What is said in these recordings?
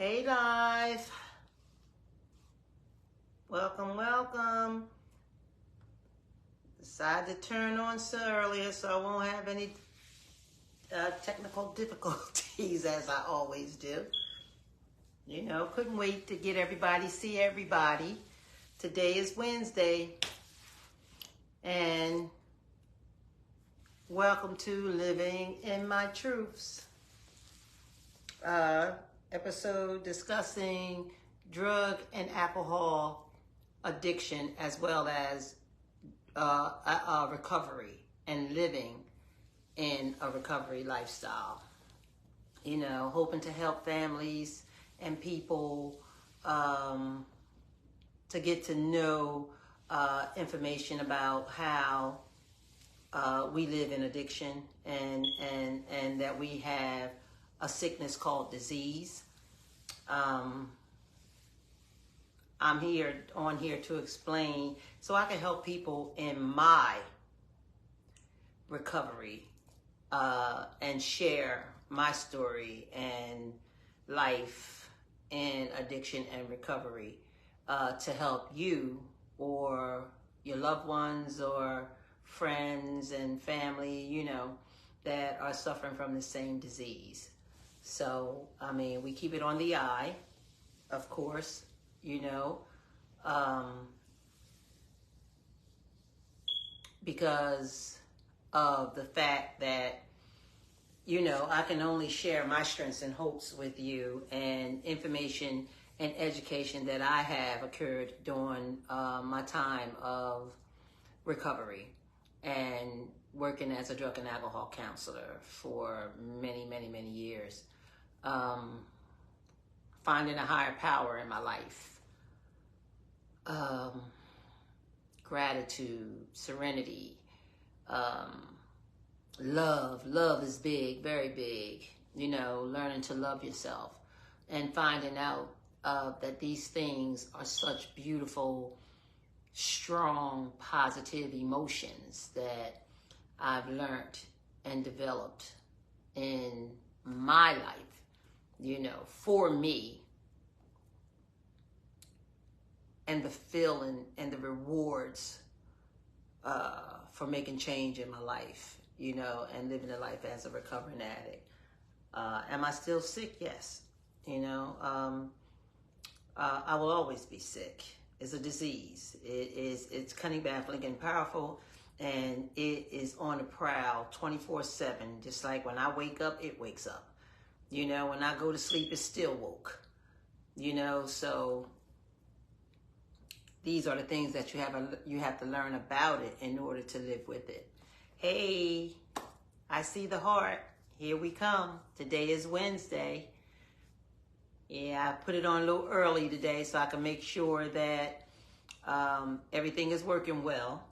Hey guys, welcome. Decided to turn on so earlier so I won't have any technical difficulties as I always do. You know, couldn't wait to get everybody, see everybody. Today is Wednesday, and welcome to Living in My Truths. Episode discussing drug and alcohol addiction as well as recovery and living in a recovery lifestyle. You know, hoping to help families and people to get to know information about how we live in addiction and that we have a sickness called disease. I'm on here to explain so I can help people in my recovery and share my story and life in addiction and recovery to help you or your loved ones or friends and family, you know, that are suffering from the same disease. So, I mean, we keep it on the eye, of course, you know, because of the fact that, you know, I can only share my strengths and hopes with you and information and education that I have occurred during my time of recovery and working as a drug and alcohol counselor for many years. Finding a higher power in my life. Gratitude, serenity, love. Love is big, very big. You know, learning to love yourself and finding out that these things are such beautiful, strong, positive emotions that I've learned and developed in my life, you know, for me, and the feeling and the rewards for making change in my life, you know, and living a life as a recovering addict. Am I still sick? Yes. You know, I will always be sick. It's a disease. It's cunning, baffling, and powerful, and it is on the prowl 24/7. Just like when I wake up, it wakes up. You know, when I go to sleep, it's still woke. You know, so these are the things that you have to learn about it in order to live with it. Hey, I see the heart. Here we come. Today is Wednesday. Yeah, I put it on a little early today so I can make sure that everything is working well.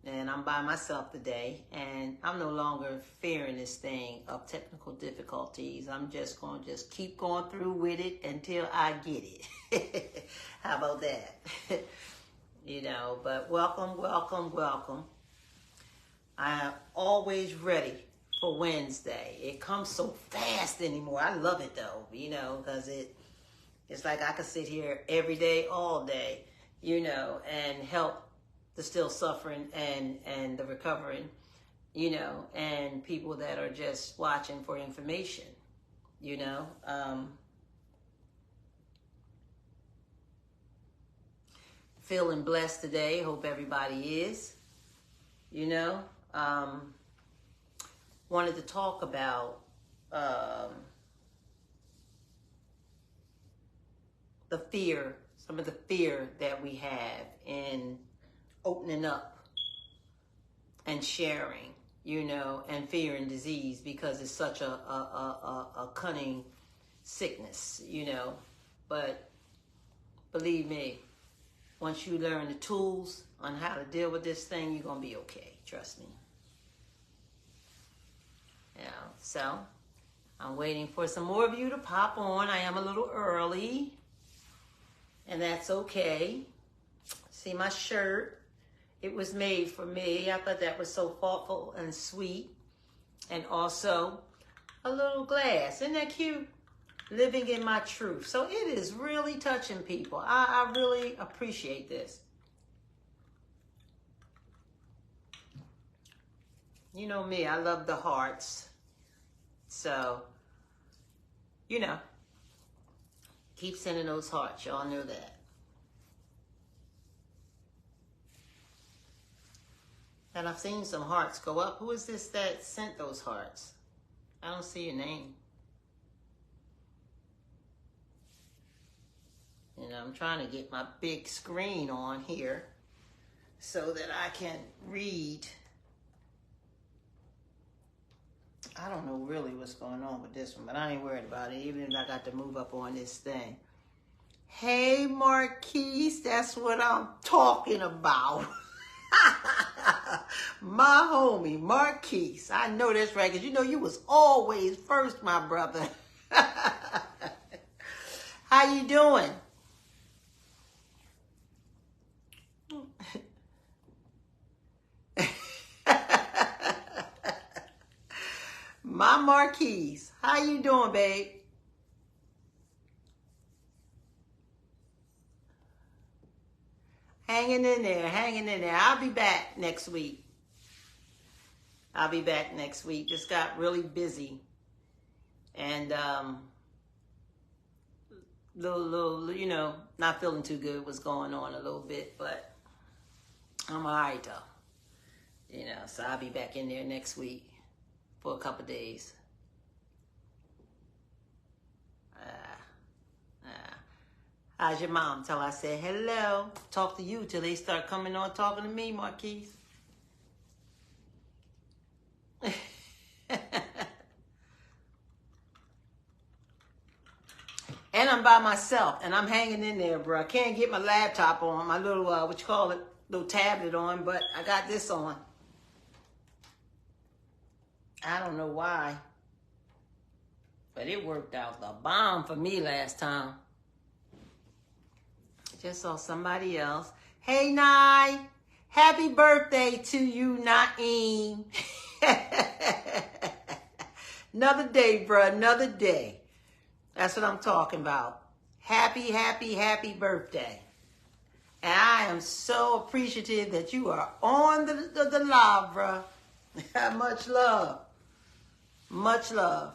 And I'm by myself today, and I'm no longer fearing this thing of technical difficulties. I'm just going to keep going through with it until I get it. How about that? You know, but welcome. I'm always ready for Wednesday. It comes so fast anymore. I love it though, you know, because it's like I could sit here every day, all day, you know, and help the still suffering and the recovering, you know, and people that are just watching for information, you know. Feeling blessed today. Hope everybody is, you know. Wanted to talk about the fear, some of the fear that we have in opening up and sharing, you know, and fear and disease, because it's such a cunning sickness, you know. But believe me, once you learn the tools on how to deal with this thing, you're going to be okay. Trust me. Yeah, so I'm waiting for some more of you to pop on. I am a little early, and that's okay. See my shirt? It was made for me. I thought that was so thoughtful and sweet. And also a little glass. Isn't that cute? living in my truth. So it is really touching people. I really appreciate this. You know me, I love the hearts. So, you know, keep sending those hearts. Y'all know that. And I've seen some hearts go up. Who is this that sent those hearts? I don't see your name. You know, I'm trying to get my big screen on here so that I can read. I don't know really what's going on with this one, but I ain't worried about it, even if I got to move up on this thing. Hey, Marquise, that's what I'm talking about. My homie, Marquise. I know that's right, because you know you was always first, my brother. How you doing? My Marquise. How you doing, babe? Hanging in there, hanging in there. I'll be back next week. Just got really busy. And little, you know, not feeling too good was going on a little bit, but I'm all right though. You know, so I'll be back in there next week for a couple days. How's your mom? Till I said hello. Talk to you till they start coming on talking to me, Marquise. And I'm by myself, and I'm hanging in there, bro. I can't get my laptop on, my little, little tablet on, but I got this on. I don't know why, but it worked out the bomb for me last time. Just saw somebody else. Hey, Nye. Happy birthday to you, Naeem. Another day, bro. Another day. That's what I'm talking about. Happy, happy, happy birthday. And I am so appreciative that you are on the live, bro. Much love. Much love.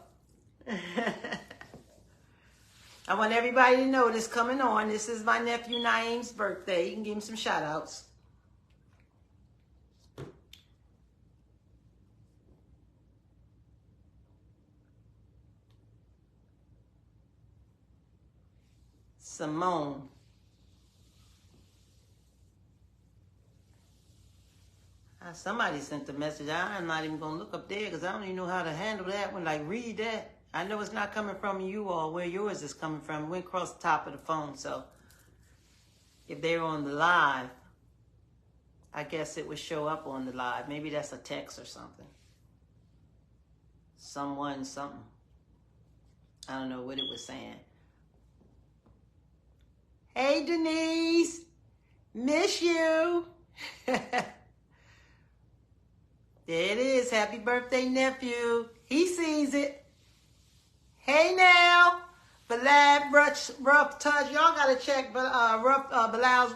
I want everybody to know this coming on. This is my nephew Naeem's birthday. You can give him some shout outs. Simone. Somebody sent the message. I'm not even going to look up there because I don't even know how to handle that one. Like, read that. I know it's not coming from you all where yours is coming from. It went across the top of the phone. So if they're on the live, I guess it would show up on the live. Maybe that's a text or something. Something. I don't know what it was saying. Hey, Denise. Miss you. There it is. Happy birthday, nephew. He sees it. Hey now, Bilal Rough Touch. Y'all gotta check Bilal's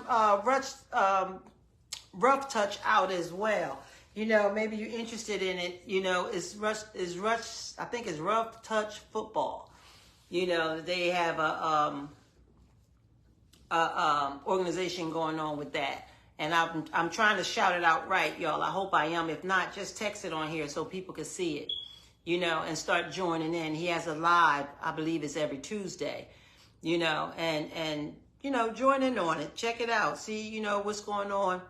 Rough Touch out as well. You know, maybe you're interested in it. You know, I think it's Rough Touch Football. You know, they have a organization going on with that. And I'm trying to shout it out right, y'all. I hope I am. If not, just text it on here so people can see it. You know, and start joining in. He has a live, I believe it's every Tuesday, you know, and you know, join in on it. Check it out. See, you know, what's going on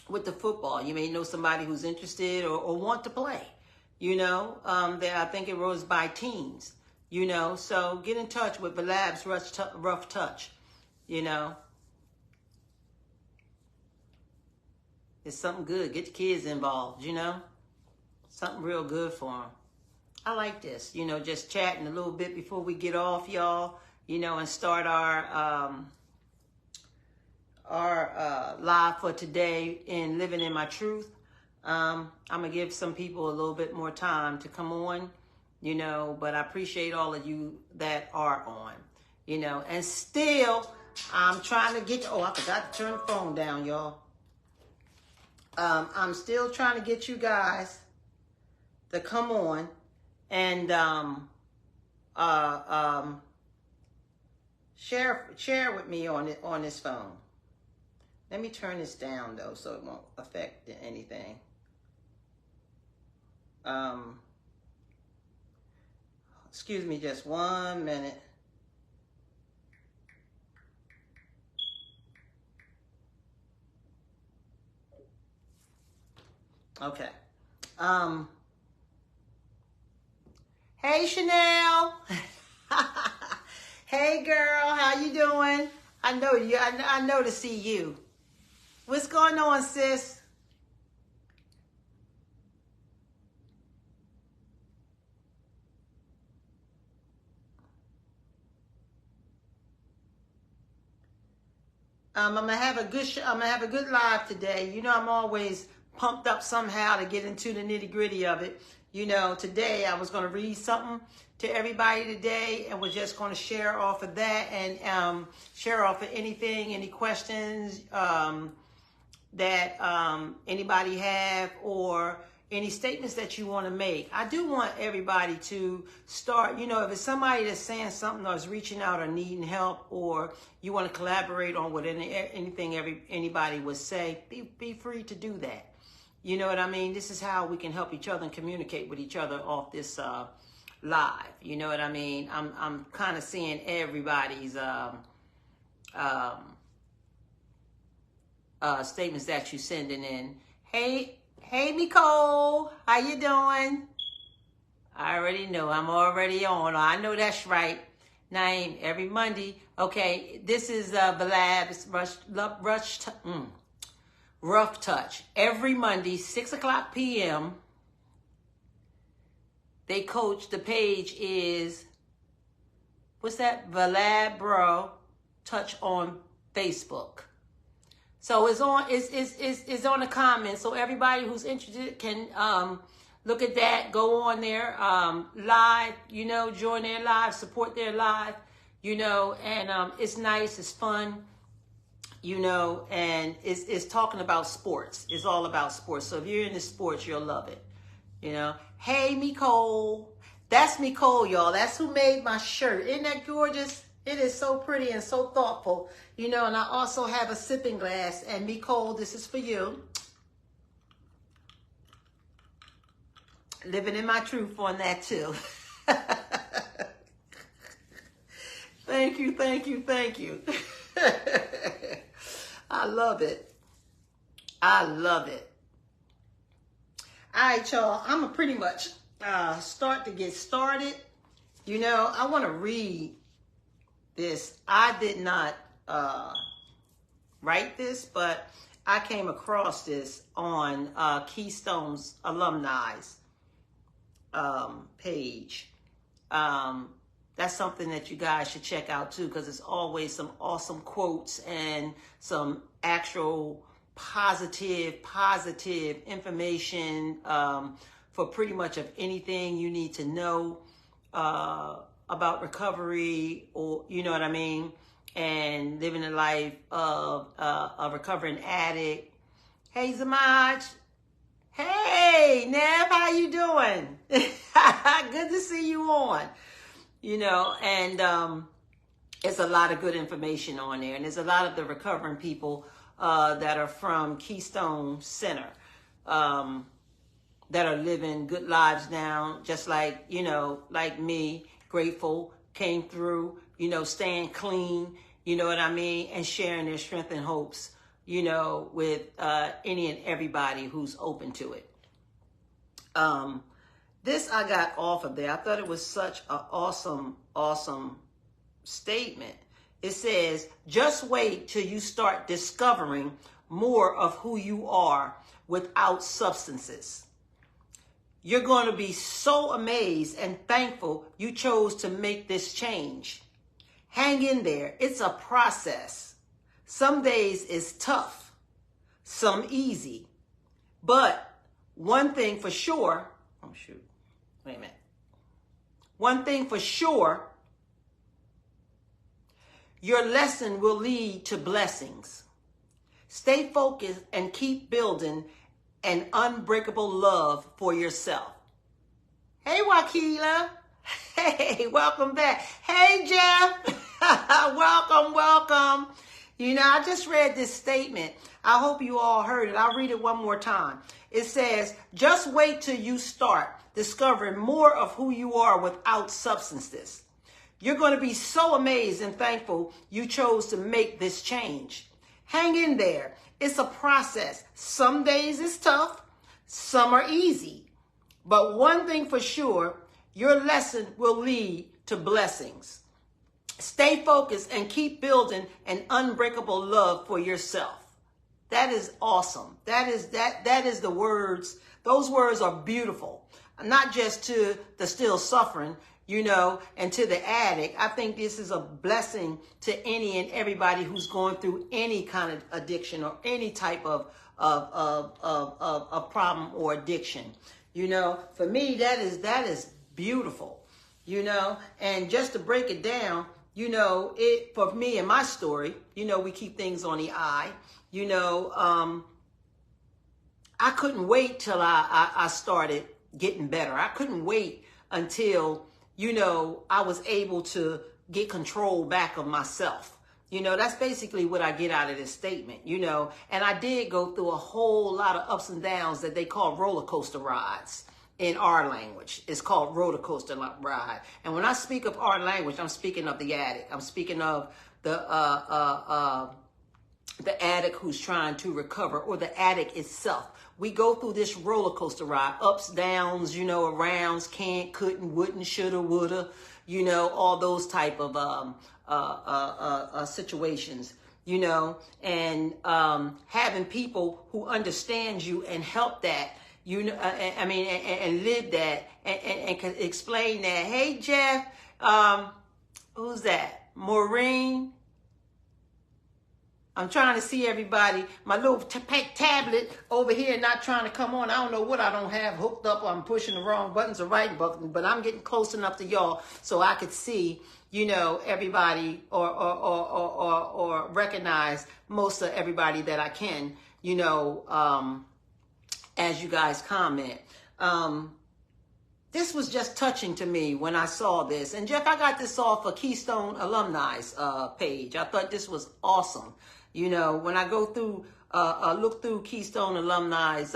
with the football. You may know somebody who's interested or want to play, you know. I think it runs by teams, you know. So get in touch with Bilal's Rough Touch, you know. It's something good. Get the kids involved, you know. Something real good for them. I like this, you know, just chatting a little bit before we get off, y'all, you know, and start our live for today in Living in My Truth. I'm going to give some people a little bit more time to come on you know, but I appreciate all of you that are on, you know, and still I'm trying to get, oh, I forgot to turn the phone down, y'all. I'm still trying to get you guys to come on and share with me on this phone. Let me turn this down though, so it won't affect anything. Excuse me just 1 minute. Okay. Hey Chanel. Hey girl, how you doing? I know you. I know to see you. What's going on, sis? I'm gonna have a good. I'm gonna have a good live today. You know, I'm always pumped up somehow to get into the nitty gritty of it. You know, today I was gonna read something to everybody today, and we're just gonna share off of that and share off of anything, any questions that anybody have, or any statements that you want to make. I do want everybody to start, you know, if it's somebody that's saying something or is reaching out or needing help, or you want to collaborate on what anything anybody would say, be free to do that. You know what I mean? This is how we can help each other and communicate with each other off this live. You know what I mean? I'm kind of seeing everybody's statements that you're sending in. Hey, Nicole, how you doing? I already know. I'm already on. I know that's right. Naeem, every Monday. Okay, this is Valab's Rough Touch. Every Monday, 6 o'clock p.m. They coach. The page is, what's that? Valab Bro Touch on Facebook. So it's on the comments. So everybody who's interested can look at that, go on there live, you know, join their live, support their live, you know, and it's nice, it's fun, you know, and it's talking about sports. It's all about sports. So if you're into sports, you'll love it, you know. Hey, Nicole. That's Nicole, y'all. That's who made my shirt. Isn't that gorgeous? It is so pretty and so thoughtful, you know, and I also have a sipping glass. And Nicole, this is for you. Living in my truth on that too. Thank you, thank you, thank you. I love it. I love it. All right, y'all. I'm going to pretty much start to get started. You know, I want to read this. I did not write this, but I came across this on Keystone's alumni's page. That's something that you guys should check out too, because it's always some awesome quotes and some actual positive information for pretty much of anything you need to know about recovery, or you know what I mean, and living a life of a recovering addict. Hey, Zamaj. Hey, Nev, how you doing? Good to see you on. You know, and it's a lot of good information on there, and there's a lot of the recovering people that are from Keystone Center that are living good lives now, just like, you know, like me. Grateful, came through, you know, staying clean, you know what I mean, and sharing their strength and hopes, you know, with any and everybody who's open to it. This I got off of there. I thought it was such an awesome statement. It says, just wait till you start discovering more of who you are without substances. You're going to be so amazed and thankful you chose to make this change. Hang in there. It's a process. Some days is tough, some easy. But one thing for sure, oh shoot, wait a minute. One thing for sure, your lesson will lead to blessings. Stay focused and keep building an unbreakable love for yourself. Hey, Wakila. Hey, welcome back. Hey, Jeff. Welcome, welcome. You know, I just read this statement. I hope you all heard it. I'll read it one more time. It says, just wait till you start discovering more of who you are without substances. You're going to be so amazed and thankful you chose to make this change. Hang in there. It's a process. Some days it's tough. Some are easy. But one thing for sure, your lesson will lead to blessings. Stay focused and keep building an unbreakable love for yourself. That is awesome. That is the words. Those words are beautiful. Not just to the still suffering, you know, and to the addict. I think this is a blessing to any and everybody who's going through any kind of addiction or any type of problem or addiction. You know, for me, that is beautiful, you know, and just to break it down, you know, for me and my story, you know, we keep things on the eye, you know, I couldn't wait till I started getting better. I couldn't wait until, you know, I was able to get control back of myself. You know, that's basically what I get out of this statement, you know, and I did go through a whole lot of ups and downs that they call roller coaster rides in our language. It's called roller coaster ride. And when I speak of our language, I'm speaking of the addict. I'm speaking of the addict who's trying to recover, or the addict itself. We go through this roller coaster ride, ups, downs, you know, arounds, can't, couldn't, wouldn't, shoulda, woulda, you know, all those type of situations, you know, and having people who understand you and help that, you know, I mean, and live that and can explain that. Hey, Jeff, who's that? Maureen. I'm trying to see everybody. My little tablet over here not trying to come on. I don't know what I don't have hooked up. I'm pushing the wrong buttons or right button, but I'm getting close enough to y'all so I could see, you know, everybody or recognize most of everybody that I can, you know, as you guys comment. This was just touching to me when I saw this. And Jeff, I got this off of Keystone Alumni's page. I thought this was awesome. You know, when I go through, look through Keystone Alumni's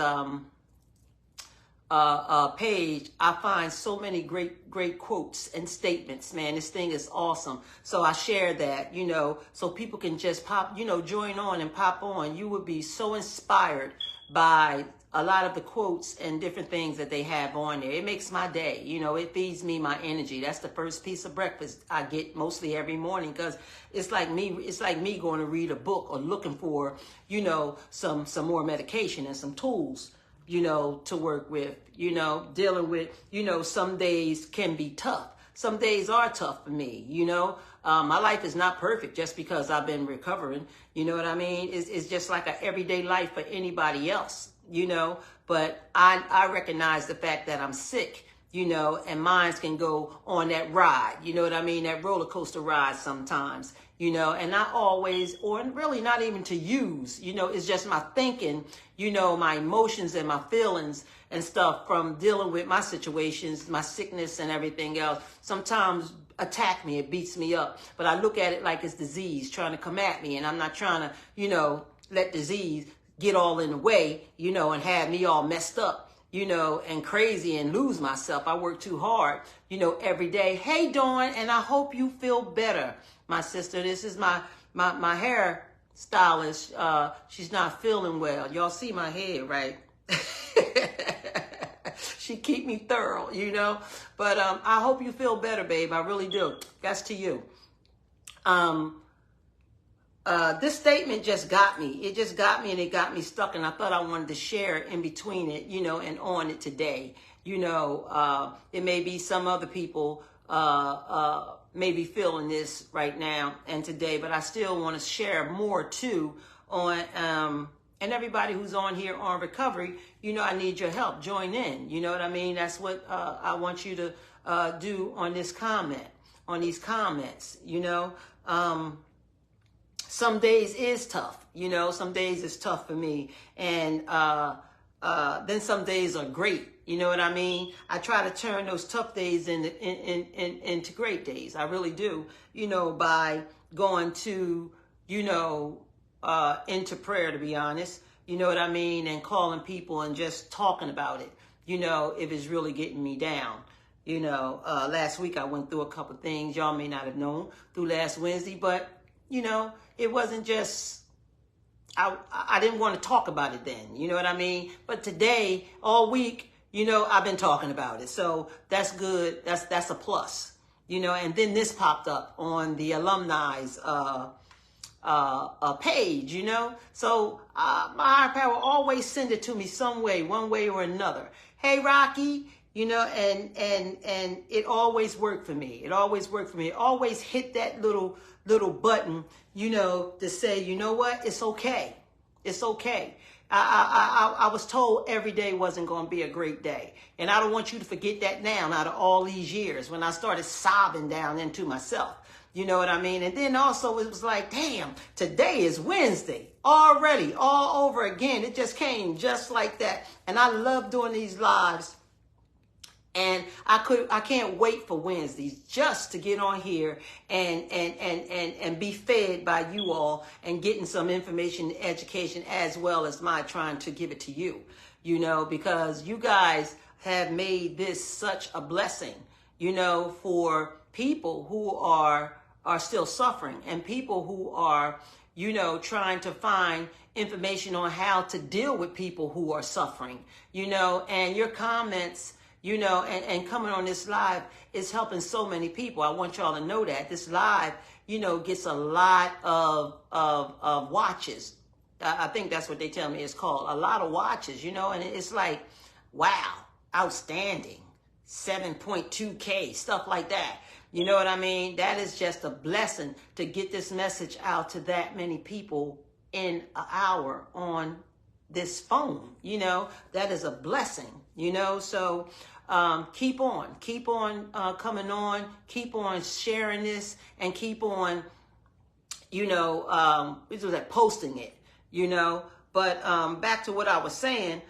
page, I find so many great quotes and statements, man. This thing is awesome. So I share that, you know, so people can just pop, you know, join on and pop on. You would be so inspired by a lot of the quotes and different things that they have on there. It makes my day. You know, it feeds me my energy. That's the first piece of breakfast I get mostly every morning, because it's like me going to read a book or looking for, you know, some more medication and some tools, you know, to work with, you know, dealing with, you know, some days can be tough. Some days are tough for me, you know. My life is not perfect just because I've been recovering. You know what I mean? It's just like an everyday life for anybody else, you know. But I recognize the fact that I'm sick, you know, and minds can go on that ride, you know what I mean? That roller coaster ride sometimes, you know, and not always, or really not even to use, you know, it's just my thinking, you know, my emotions and my feelings and stuff from dealing with my situations, my sickness and everything else. Sometimes attack me, it beats me up, but I look at it like it's disease trying to come at me, and I'm not trying to, you know, let disease get all in the way, you know, and have me all messed up, you know, and crazy and lose myself. I work too hard, you know, every day. Hey, Dawn, and I hope you feel better, my sister. This is my hair stylist. She's not feeling well. Y'all see my head, right? She keep me thorough, you know. But I hope you feel better, babe. I really do. That's to you. This statement just got me. It just got me, and it got me stuck, and I thought I wanted to share in between it, you know, and on it today. You know, it may be some other people may be feeling this right now and today, but I still want to share more too on, and everybody who's on here on recovery, you know, I need your help. Join in. You know what I mean? That's what I want you to do on this comment, on these comments. Some days is tough. Some days is tough for me, and then some days are great. You know what I mean? I try to turn those tough days into great days. I really do. By going to into prayer, to be honest. You know what I mean? And calling people and just talking about it. If it's really getting me down. Last week I went through a couple things y'all may not have known through last Wednesday, but it wasn't just, I didn't want to talk about it then, you know what I mean? But today, all week, I've been talking about it. So that's good. That's a plus, and then this popped up on the alumni's, page, So, my higher power always send it to me some way, one way or another. Hey, Rocky, and it always worked for me. It always worked for me. It always hit that little button, to say, you know what? It's okay. It's okay. I was told every day wasn't going to be a great day. And I don't want you to forget that now, out of all these years, when I started sobbing down into myself. You know what I mean? And then also it was like, damn, today is Wednesday already, all over again. It just came just like that. And I love doing these lives. And I can't wait for Wednesdays just to get on here and be fed by you all and getting some information and education, as well as my trying to give it to you, because you guys have made this such a blessing, for people who are still suffering, and people who are, trying to find information on how to deal with people who are suffering, and your comments, and coming on this live is helping so many people. I want y'all to know that this live, gets a lot of watches. I think that's what they tell me it's called, a lot of watches, and it's like, wow, outstanding, 7.2K, stuff like that. You know what I mean? That is just a blessing to get this message out to that many people in an hour on this phone. That is a blessing, so keep on coming on, keep on sharing this, and keep on, posting it, but back to what I was saying,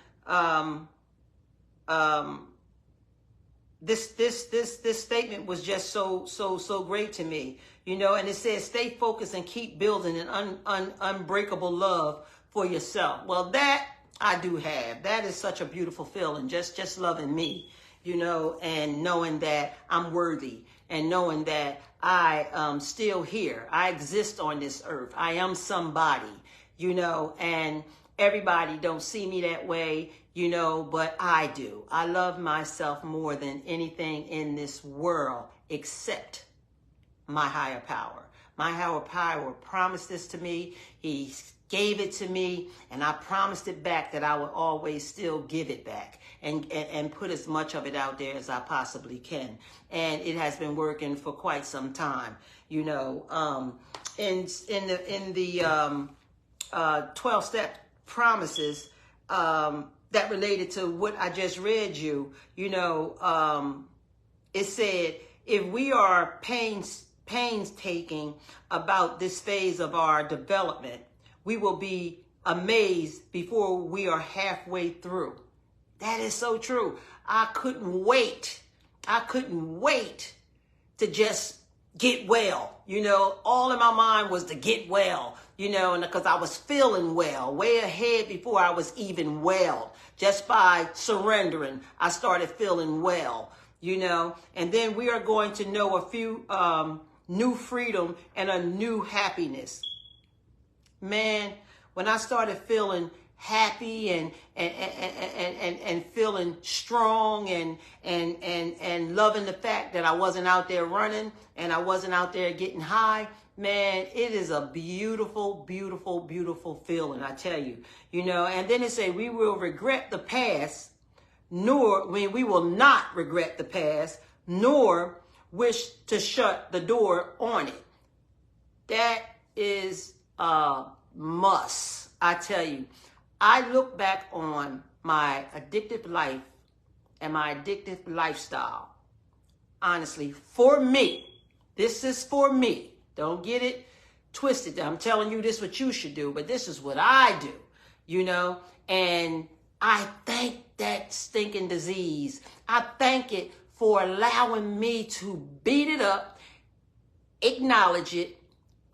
this statement was just so great to me, and it says, stay focused and keep building an unbreakable love for yourself. Well, that I do have. That is such a beautiful feeling, just loving me, and knowing that I'm worthy, and knowing that I am still here. I exist on this earth. I am somebody, and everybody don't see me that way, but I do. I love myself more than anything in this world except my higher power. My higher power promised this to me. He gave it to me, and I promised it back that I would always still give it back and put as much of it out there as I possibly can. And it has been working for quite some time, in the 12-step promises that related to what I just read you, it said, if we are painstaking about this phase of our development, we will be amazed before we are halfway through. That is so true. I couldn't wait. To just get well. All in my mind was to get well, and because I was feeling well, way ahead before I was even well. Just by surrendering, I started feeling well, and then we are going to know a few new freedom and a new happiness. Man, when I started feeling happy and feeling strong and loving the fact that I wasn't out there running and I wasn't out there getting high, man, it is a beautiful, beautiful, beautiful feeling, I tell you. And then it say we will regret the past, we will not regret the past, nor wish to shut the door on it. That is a must, I tell you. I look back on my addictive life and my addictive lifestyle, honestly, for me. This is for me. Don't get it twisted. I'm telling you this is what you should do, but this is what I do, you know, and I thank that stinking disease. I thank it for allowing me to beat it up, acknowledge it,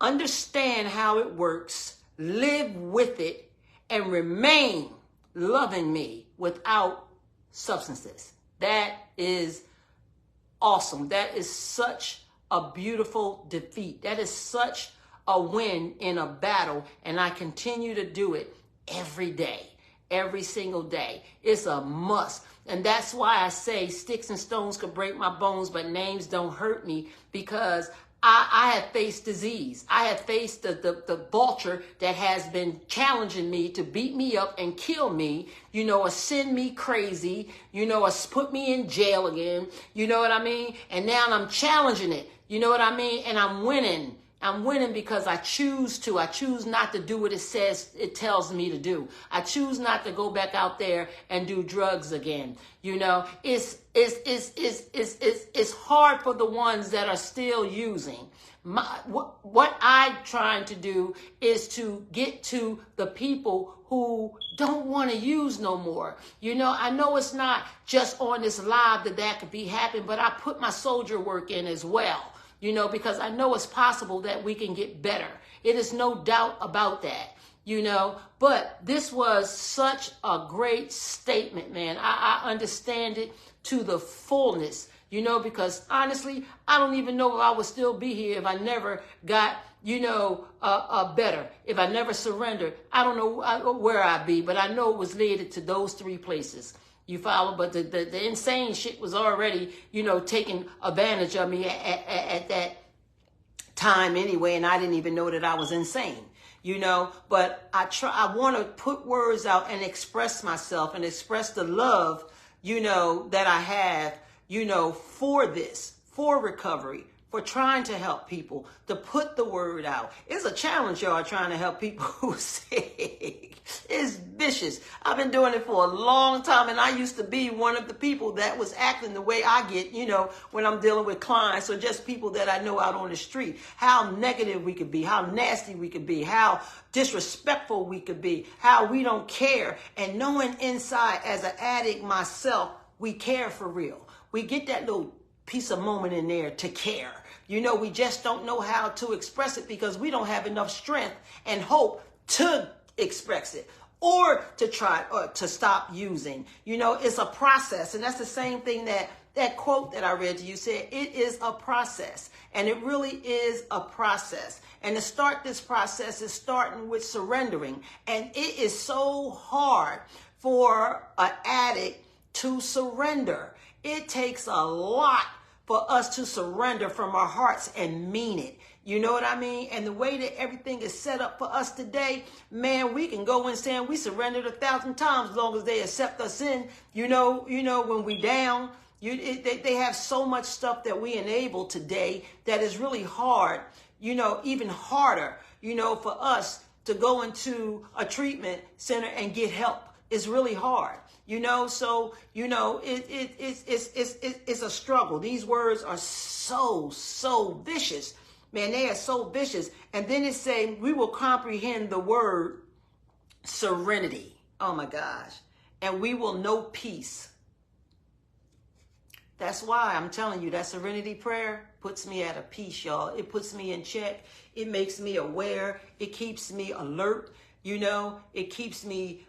understand how it works, live with it, and remain loving me without substances. That is awesome. That is such a beautiful defeat. That is such a win in a battle, and I continue to do it every day, every single day. It's a must. And that's why I say sticks and stones could break my bones, but names don't hurt me, because I have faced disease. I have faced the vulture that has been challenging me to beat me up and kill me, you know, or send me crazy, you know, or put me in jail again, you know what I mean? And now I'm challenging it, you know what I mean? And I'm winning. I'm winning because I choose to. I choose not to do what it tells me to do. I choose not to go back out there and do drugs again. You know, it's hard for the ones that are still using. What I'm trying to do is to get to the people who don't want to use no more. You know, I know it's not just on this live that could be happening, but I put my soldier work in as well. You know, because I know it's possible that we can get better. It is no doubt about that, you know. But this was such a great statement, man. I understand it to the fullness, you know, because honestly, I don't even know if I would still be here if I never got, you know, better. If I never surrendered, I don't know where I'd be, but I know it was related to those three places. You follow? But the insane shit was already, you know, taking advantage of me at that time anyway, and I didn't even know that I was insane, you know. But I want to put words out and express myself and express the love, you know, that I have, you know, for this, for recovery, for trying to help people, to put the word out. It's a challenge, y'all, trying to help people who are sick. It's vicious. I've been doing it for a long time, and I used to be one of the people that was acting the way I get, you know, when I'm dealing with clients or just people that I know out on the street. How negative we could be, how nasty we could be, how disrespectful we could be, how we don't care. And knowing inside as an addict myself, we care for real. We get that little piece of moment in there to care. You know, we just don't know how to express it because we don't have enough strength and hope to express it or to try or to stop using. You know, it's a process. And that's the same thing that quote that I read to you said. It is a process, and it really is a process. And to start this process is starting with surrendering. And it is so hard for an addict to surrender. It takes a lot for us to surrender from our hearts and mean it. You know what I mean? And the way that everything is set up for us today, man, we can go and say we surrendered 1,000 times as long as they accept us in. You know, when we down, they have so much stuff that we enable today that is really hard, you know, even harder, you know, for us to go into a treatment center and get help. It's really hard. You know, so, you know, it's a struggle. These words are so vicious. Man, they are so vicious. And then it's saying we will comprehend the word serenity. Oh, my gosh. And we will know peace. That's why I'm telling you that serenity prayer puts me at a peace, y'all. It puts me in check. It makes me aware. It keeps me alert. You know, it keeps me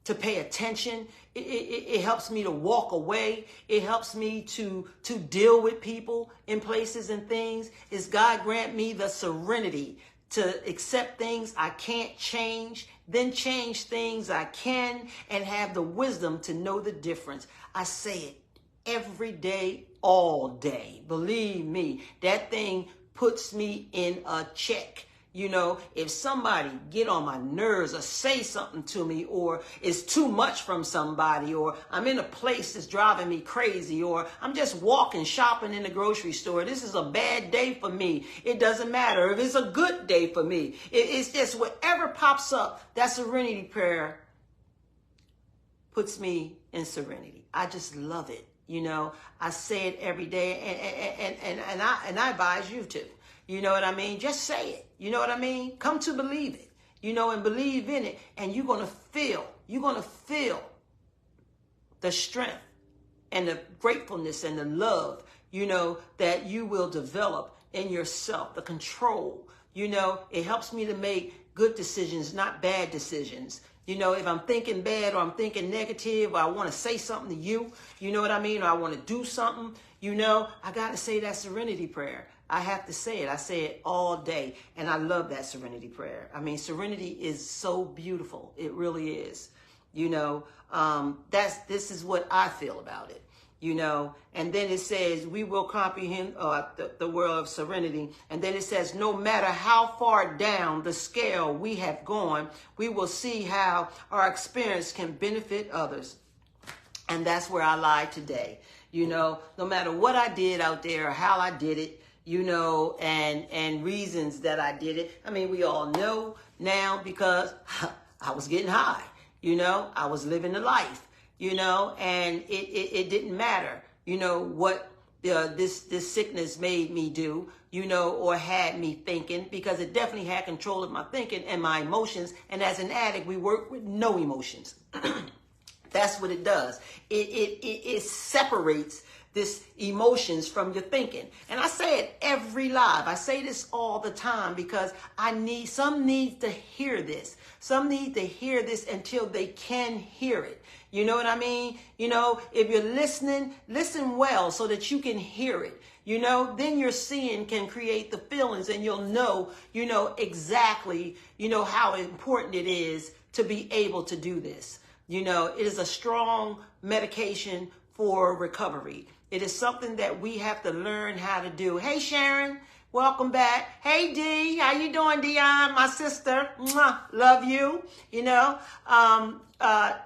to pay attention. It helps me to walk away. It helps me to deal with people in places and things. Is God grant me the serenity to accept things I can't change, then change things I can, and have the wisdom to know the difference. I say it every day, all day. Believe me, that thing puts me in a check. You know, if somebody get on my nerves or say something to me, or it's too much from somebody, or I'm in a place that's driving me crazy, or I'm just walking, shopping in the grocery store, this is a bad day for me. It doesn't matter if it's a good day for me. It's just whatever pops up, that serenity prayer puts me in serenity. I just love it. You know, I say it every day, and I advise you to. You know what I mean? Just say it. You know what I mean? Come to believe it. You know, and believe in it, and you're gonna feel the strength and the gratefulness and the love, you know, that you will develop in yourself, the control. You know, it helps me to make good decisions, not bad decisions. You know, if I'm thinking bad or I'm thinking negative, or I want to say something to you, you know what I mean? Or I want to do something, you know, I got to say that serenity prayer. I have to say it. I say it all day. And I love that serenity prayer. I mean, serenity is so beautiful. It really is. You know, this is what I feel about it. You know, and then it says, we will comprehend the world of serenity. And then it says, no matter how far down the scale we have gone, we will see how our experience can benefit others. And that's where I lie today. You know, no matter what I did out there or how I did it, you know, and reasons that I did it. I mean, we all know now because I was getting high, you know, I was living the life. You know, and it didn't matter, you know, what this sickness made me do, you know, or had me thinking, because it definitely had control of my thinking and my emotions. And as an addict, we work with no emotions. That's what it does. It separates this emotions from your thinking. And I say it every live. I say this all the time because some need to hear this. Some need to hear this until they can hear it. You know what I mean? You know, if you're listening, listen well so that you can hear it. You know, then your seeing can create the feelings, and you'll know, you know, exactly, you know, how important it is to be able to do this. You know, it is a strong medication for recovery. It is something that we have to learn how to do. Hey, Sharon, welcome back. Hey, Dee, how you doing, Dion, my sister? Mwah, love you. You know,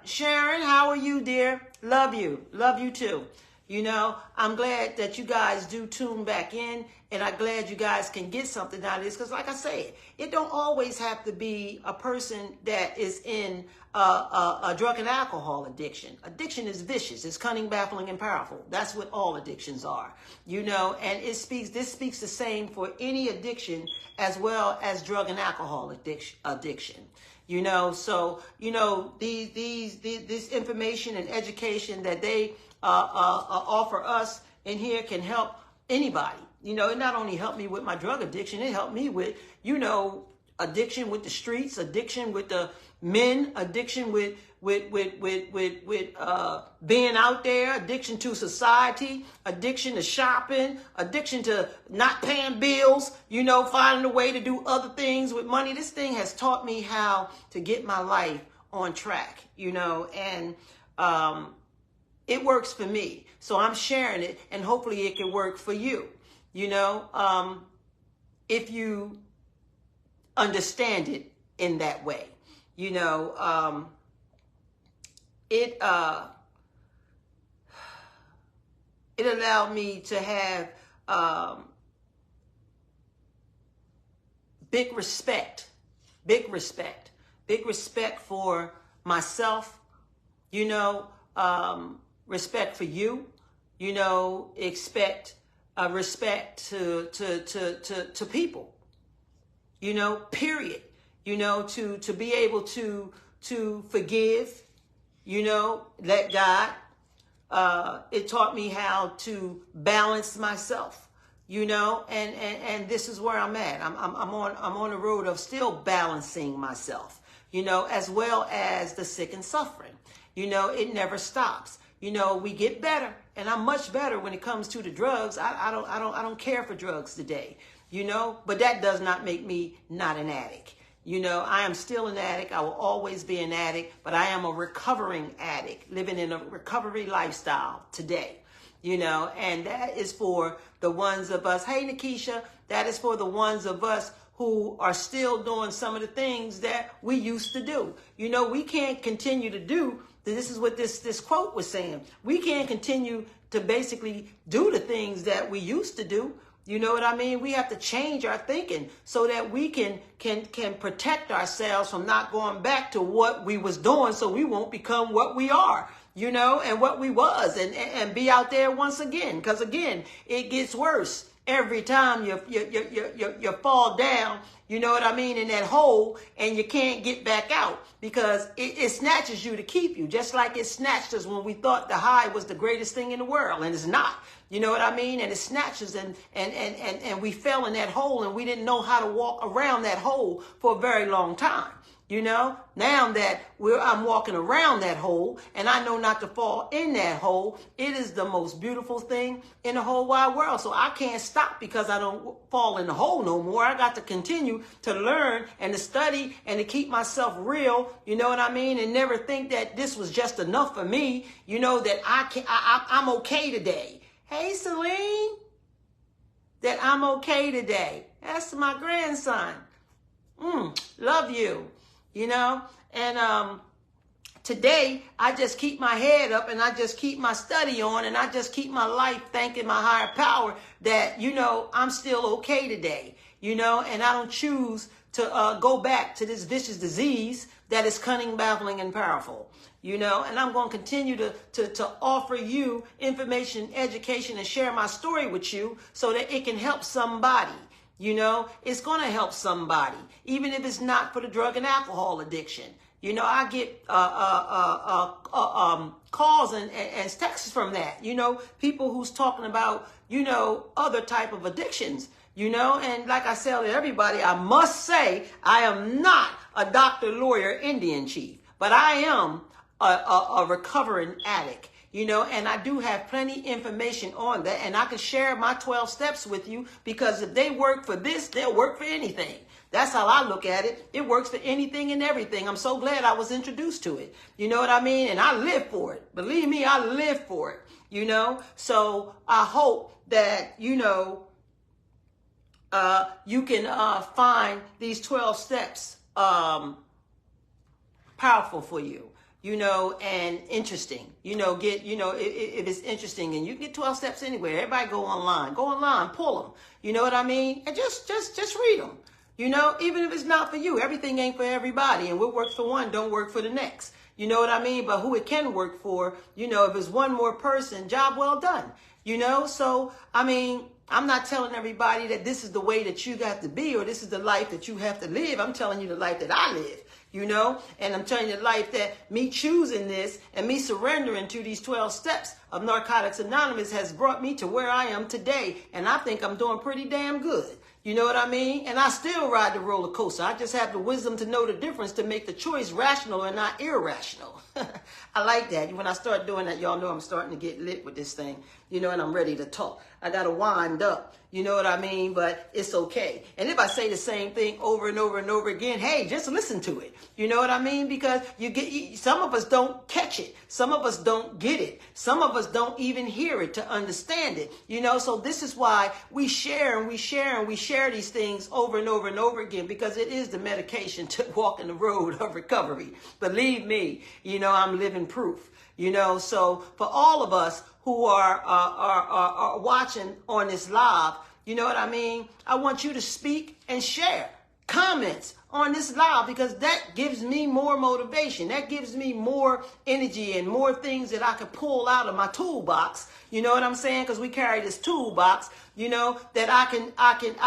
Sharon, how are you, dear? Love you. Love you, too. You know, I'm glad that you guys do tune back in, and I'm glad you guys can get something out of this, because like I said, it don't always have to be a person that is in a drug and alcohol addiction. Addiction is vicious. It's cunning, baffling, and powerful. That's what all addictions are, you know, and this speaks the same for any addiction as well as drug and alcohol addiction. You know, so, you know, this information and education that they offer us in here can help anybody. You know, it not only helped me with my drug addiction, it helped me with, you know, addiction with the streets, addiction with the men, addiction with being out there, addiction to society, addiction to shopping, addiction to not paying bills, you know, finding a way to do other things with money. This thing has taught me how to get my life on track, you know, and it works for me. So I'm sharing it, and hopefully it can work for you, you know, if you understand it in that way. You know, it allowed me to have big respect for myself, you know, respect for you, you know, respect to people, you know, period. You know, to be able to forgive, you know, let God. It taught me how to balance myself, you know, and this is where I'm at. I'm on the road of still balancing myself, you know, as well as the sick and suffering. You know, it never stops. You know, we get better, and I'm much better when it comes to the drugs. I don't care for drugs today, you know, but that does not make me not an addict. You know, I am still an addict. I will always be an addict, but I am a recovering addict living in a recovery lifestyle today, you know, and that is for the ones of us. Hey, Nikisha, that is for the ones of us who are still doing some of the things that we used to do. You know, we can't continue to do, this is what this quote was saying. We can't continue to basically do the things that we used to do. You know what I mean? We have to change our thinking so that we can protect ourselves from not going back to what we was doing, so we won't become what we are. you know, and what we was, and be out there once again. Because again, it gets worse every time you fall down, you know what I mean, in that hole, and you can't get back out, because it snatches you to keep you, just like it snatched us when we thought the high was the greatest thing in the world, and it's not. You know what I mean? And it snatches, and we fell in that hole, and we didn't know how to walk around that hole for a very long time. You know, now that I'm walking around that hole and I know not to fall in that hole, it is the most beautiful thing in the whole wide world. So I can't stop because I don't fall in the hole no more. I got to continue to learn and to study and to keep myself real. You know what I mean? And never think that this was just enough for me. You know, that I'm okay today. Hey, Celine, that I'm okay today. That's my grandson. Love you. You know, and today I just keep my head up and I just keep my study on and I just keep my life thanking my higher power that, you know, I'm still okay today, you know, and I don't choose to go back to this vicious disease that is cunning, baffling, and powerful, you know, and I'm going to continue to offer you information, education, and share my story with you so that it can help somebody. You know, it's going to help somebody, even if it's not for the drug and alcohol addiction. You know, I get calls and texts from that, you know, people who's talking about, you know, other type of addictions, you know, and like I tell everybody, I must say I am not a doctor, lawyer, Indian chief, but I am a recovering addict. You know, and I do have plenty information on that, and I can share my 12 steps with you, because if they work for this, they'll work for anything. That's how I look at it. It works for anything and everything. I'm so glad I was introduced to it. You know what I mean? And I live for it. Believe me, I live for it. You know, so I hope that, you know, you can find these 12 steps powerful for you. You know, and interesting, you know, if it's interesting, and you can get 12 steps anywhere. Everybody go online, pull them, you know what I mean? And just read them, you know, even if it's not for you. Everything ain't for everybody, and what works for one don't work for the next. You know what I mean? But who it can work for, you know, if it's one more person, job well done, you know? So, I mean, I'm not telling everybody that this is the way that you got to be, or this is the life that you have to live. I'm telling you the life that I live. You know, and I'm telling you the life that me choosing this and me surrendering to these 12 steps of Narcotics Anonymous has brought me to where I am today. And I think I'm doing pretty damn good. You know what I mean? And I still ride the roller coaster. I just have the wisdom to know the difference, to make the choice rational and not irrational. I like that. When I start doing that, y'all know I'm starting to get lit with this thing, you know, and I'm ready to talk. I got to wind up, you know what I mean? But it's okay. And if I say the same thing over and over and over again, hey, just listen to it. You know what I mean? Because some of us don't catch it. Some of us don't get it. Some of us don't even hear it to understand it. You know, so this is why we share and we share and we share these things over and over and over again, because it is the medication to walk in the road of recovery. Believe me, you know, I'm living proof. You know, so for all of us who are watching on this live, you know what I mean? I want you to speak and share comments on this live, because that gives me more motivation. That gives me more energy and more things that I can pull out of my toolbox. You know what I'm saying? Because we carry this toolbox, you know, that I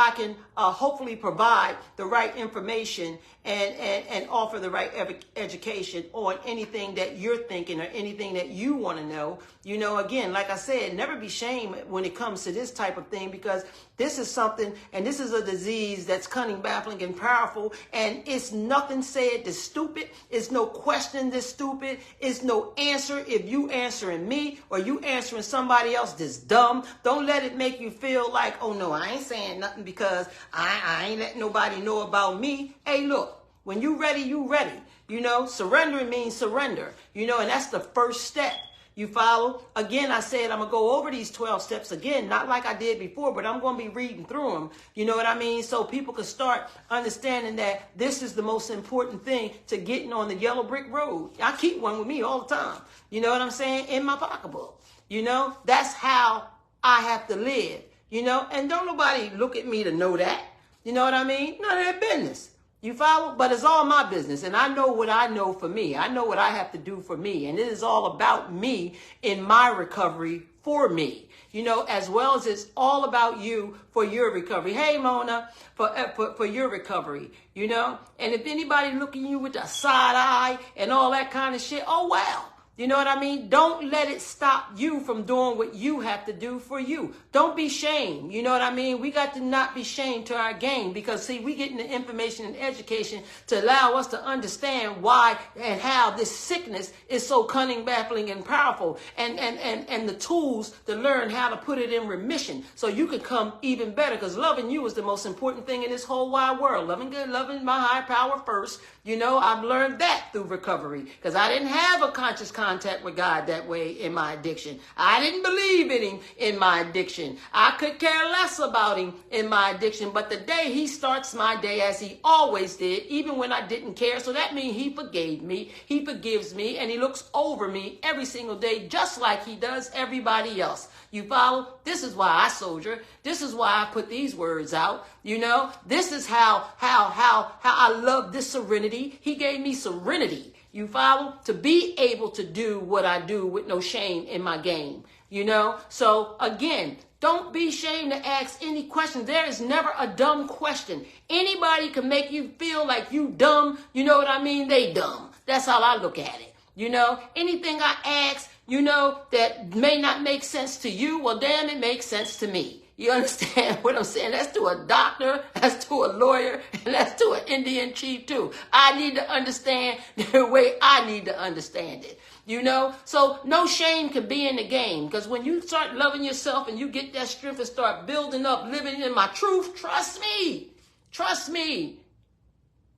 can hopefully provide the right information and offer the right education on anything that you're thinking or anything that you want to know. You know, again, like I said, never be shamed when it comes to this type of thing, because this is something, and this is a disease that's cunning, baffling, and powerful, and it's nothing said that's stupid. It's no question that's stupid. It's no answer if you answering me or you answering somebody else that's dumb. Don't let it make you feel like, oh no, I ain't saying nothing because I ain't letting nobody know about me. Hey, look, when you ready, you ready. You know, surrendering means surrender, you know, and that's the first step. You follow? Again, I said I'm going to go over these 12 steps again, not like I did before, but I'm going to be reading through them. You know what I mean? So people can start understanding that this is the most important thing to getting on the yellow brick road. I keep one with me all the time. You know what I'm saying? In my pocketbook. You know, that's how I have to live. You know, and don't nobody look at me to know that. You know what I mean? None of their business. You follow? But it's all my business. And I know what I know for me. I know what I have to do for me. And it is all about me in my recovery for me. You know, as well as it's all about you for your recovery. Hey, Mona, for your recovery, you know. And if anybody looking at you with a side eye and all that kind of shit, oh, well. You know what I mean? Don't let it stop you from doing what you have to do for you. Don't be shamed. You know what I mean? We got to not be shamed to our game because, see, we getting the information and education to allow us to understand why and how this sickness is so cunning, baffling, and powerful. And the tools to learn how to put it in remission so you can come even better, because loving you is the most important thing in this whole wide world. Loving good, loving my higher power first. You know, I've learned that through recovery because I didn't have a conscious contact with God that way in my addiction. I didn't believe in him in my addiction. I could care less about him in my addiction. But the day he starts my day as he always did, even when I didn't care. So that means he forgave me, he forgives me, and he looks over me every single day just like he does everybody else. You follow? This is why I soldier. This is why I put these words out. You know, this is how I love this serenity. He gave me serenity. You follow? To be able to do what I do with no shame in my game. You know? So again, don't be ashamed to ask any questions. There is never a dumb question. Anybody can make you feel like you dumb. You know what I mean? They dumb. That's how I look at it. You know, anything I ask, you know, that may not make sense to you, well, damn, it makes sense to me. You understand what I'm saying? That's to a doctor, that's to a lawyer, and that's to an Indian chief too. I need to understand the way I need to understand it. You know, so no shame can be in the game, because when you start loving yourself and you get that strength and start building up, living in my truth, trust me,